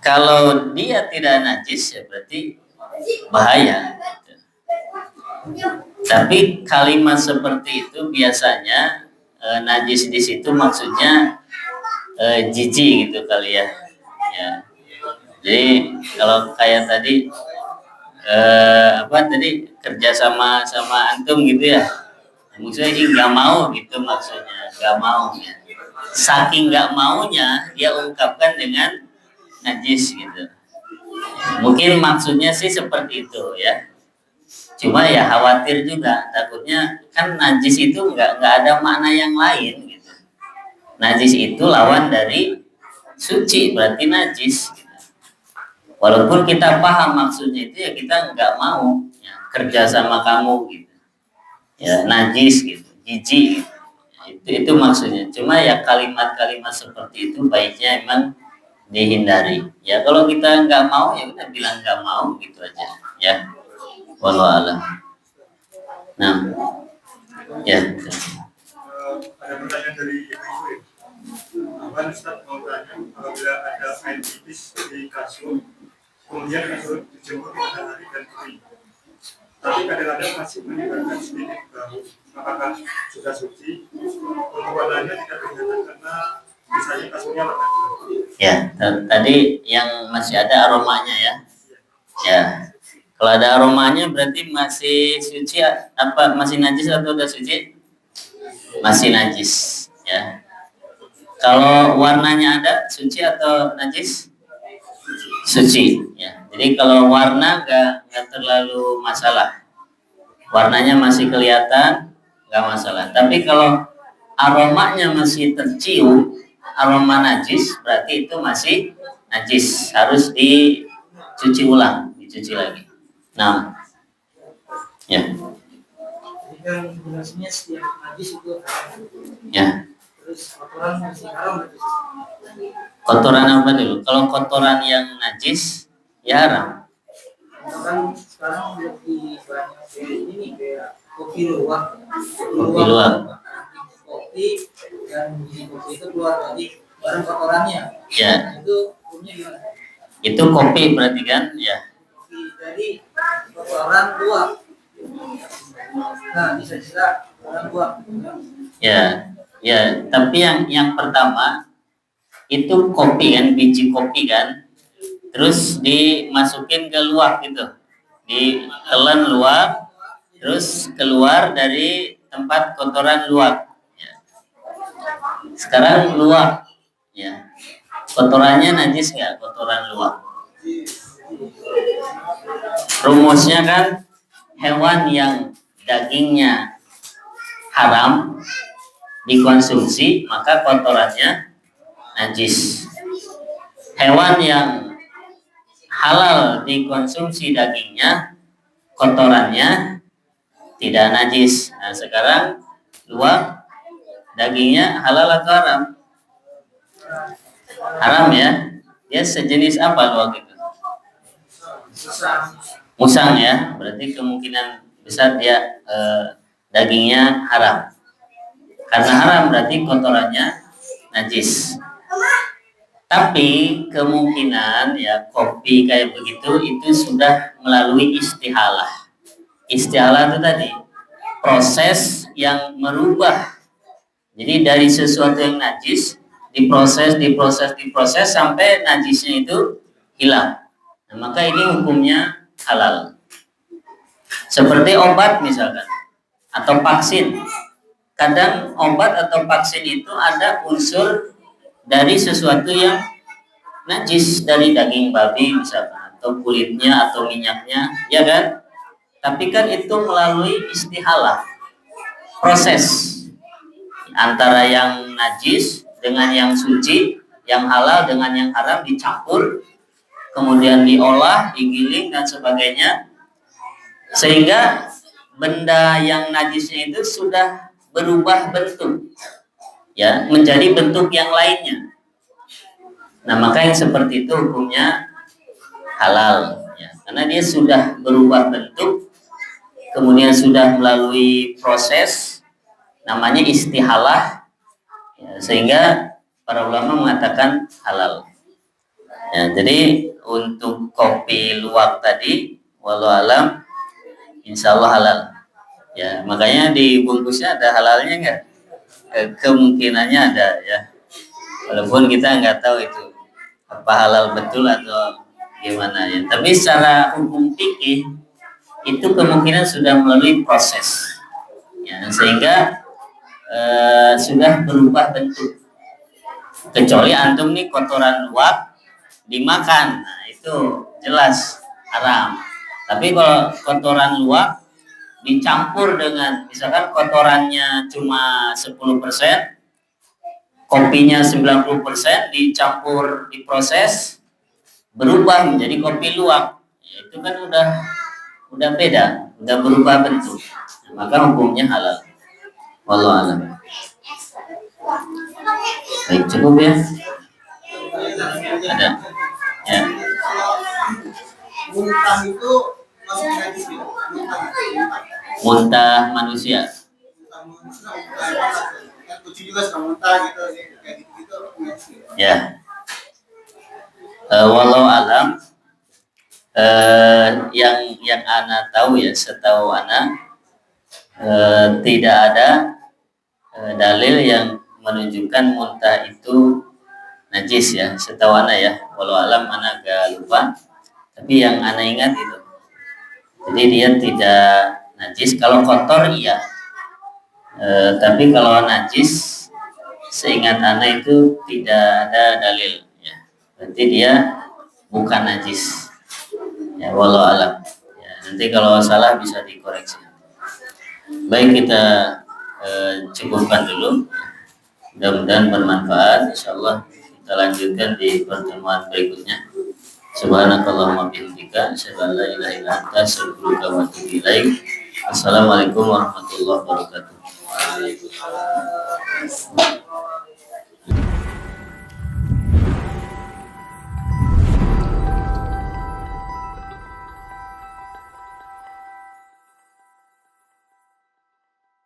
[SPEAKER 2] Kalau dia tidak najis ya berarti bahaya. Gitu. Tapi kalimat seperti itu biasanya najis di situ maksudnya jijik gitu kali ya. Ya. Jadi kalau kayak tadi kerja sama antum gitu ya. Maksudnya nggak mau gitu maksudnya, nggak mau ya. Saking nggak maunya dia ungkapkan dengan najis gitu. Mungkin maksudnya sih seperti itu ya. Cuma ya khawatir juga, takutnya kan najis itu nggak ada makna yang lain gitu. Najis itu lawan dari suci, berarti najis. Gitu. Walaupun kita paham maksudnya itu ya kita nggak mau ya, kerja sama kamu gitu. Ya najis gitu, jijik. Gitu. Itu maksudnya. Cuma ya kalimat-kalimat seperti itu baiknya emang dihindari. Ya kalau kita nggak mau ya udah bilang nggak mau gitu aja. Ya, wallahu a'lam. Nah, ya.
[SPEAKER 5] Ada pertanyaan dari ibu-ibu. Abang Ustaz mau tanya, apabila ada air pipis di kasur, kemudian kasur dijemur di matahari dan kering, tapi kadang-kadang masih menimbulkan sedikit bau, apakah sudah suci? Untuk warnanya tidak kelihatan karena misalnya kasurnya warna gelap.
[SPEAKER 2] Ya, tadi yang masih ada aromanya ya. Ya. Kalau ada aromanya berarti masih suci apa masih najis atau udah suci? Masih najis, ya. Kalau warnanya ada suci atau najis? Suci, ya. Jadi kalau warna nggak terlalu masalah. Warnanya masih kelihatan, nggak masalah. Tapi kalau aromanya masih tercium, aroma najis, berarti itu masih najis, harus dicuci ulang, dicuci lagi. Nah, ya,
[SPEAKER 3] Jadi kan jelasnya setiap najis itu haram.
[SPEAKER 2] ya.
[SPEAKER 3] Terus kotoran masih haram berarti.
[SPEAKER 2] Kotoran apa dulu? Kalau kotoran yang najis, ya haram.
[SPEAKER 3] Kan sekarang lebih banyak kayak ini nih, kayak kopi luwak.
[SPEAKER 2] Kopi luwak.
[SPEAKER 3] Kopi dan di kopi itu keluar lagi barang kotorannya.
[SPEAKER 2] Ya,
[SPEAKER 3] Itu hukumnya gimana?
[SPEAKER 2] itu kopi berarti kan? Ya,
[SPEAKER 3] Kopi jadi kotoran luwak. Nah, bisa kotoran luwak.
[SPEAKER 2] ya, ya. Tapi yang pertama itu kopi kan, biji kopi kan, terus dimasukin ke luwak gitu, ditelan luwak, terus keluar dari tempat kotoran luwak. Ya. Sekarang luwak, ya, kotorannya najis nggak? Kotoran luwak. Rumusnya kan hewan yang dagingnya haram dikonsumsi maka kotorannya najis. Hewan yang halal dikonsumsi dagingnya, kotorannya tidak najis. Nah, sekarang luwak dagingnya halal atau haram? Haram ya. Ya sejenis apa luwak itu? Musang ya. Berarti kemungkinan besar dia dagingnya haram. Karena haram berarti kotorannya najis. Tapi kemungkinan ya kopi kayak begitu itu sudah melalui istihalah. Istihalah itu tadi proses yang merubah. Jadi dari sesuatu yang najis diproses sampai najisnya itu hilang. Nah, maka ini hukumnya halal. Seperti obat misalkan atau vaksin. Kadang obat atau vaksin itu ada unsur dari sesuatu yang najis, dari daging babi misalkan atau kulitnya atau minyaknya, ya kan? Tapi kan itu melalui istihalah, proses antara yang najis dengan yang suci, yang halal dengan yang haram dicampur, kemudian diolah, digiling dan sebagainya, sehingga benda yang najisnya itu sudah berubah bentuk, ya, menjadi bentuk yang lainnya. Nah, maka yang seperti itu hukumnya halal, ya, karena dia sudah berubah bentuk, kemudian sudah melalui proses namanya istihalah, ya, sehingga para ulama mengatakan halal. Ya, jadi untuk kopi luwak tadi, walau alam, insya Allah halal. Ya, makanya di bungkusnya ada halalnya nggak? Kemungkinannya ada ya. Walaupun kita nggak tahu itu apa halal betul atau gimana ya. Tapi secara hukum fikih itu kemungkinan sudah melalui proses, ya, sehingga sudah berubah bentuk. Kecuali antum nih kotoran luwak dimakan, nah itu jelas haram. Tapi kalau kotoran luwak dicampur dengan misalkan kotorannya cuma 10%, kopinya 90%, dicampur, diproses, berubah menjadi kopi luwak, ya, itu kan udah beda, udah berubah bentuk. Nah, maka hukumnya halal. Wallahu a'lam. Baik, cukup ya. Ada. Ya.
[SPEAKER 6] Muntah itu masuk najis ya?
[SPEAKER 2] Muntah manusia.
[SPEAKER 6] Kucing juga suka muntah gitu, kayak gitu
[SPEAKER 2] Ya. Walau alam, yang ana tahu ya, setahu ana tidak ada dalil yang menunjukkan muntah itu najis ya, setahu ana ya. Walau alam ana agak lupa, tapi yang ana ingat itu. Jadi dia tidak najis. Kalau kotor iya, tapi kalau najis seingat ana itu tidak ada dalil ya. Berarti dia bukan najis ya, walau alam ya. Nanti kalau salah bisa dikoreksi. Baik, kita cukupkan dulu. Mudah-mudahan bermanfaat. Insyaallah kita lanjutkan di pertemuan berikutnya. Subhanakallahumma bihamdika asyhadu an la ilaha illa anta astaghfiruka wa atubu ilaik. Assalamualaikum warahmatullahi wabarakatuh.
[SPEAKER 4] Waalaikumsalam.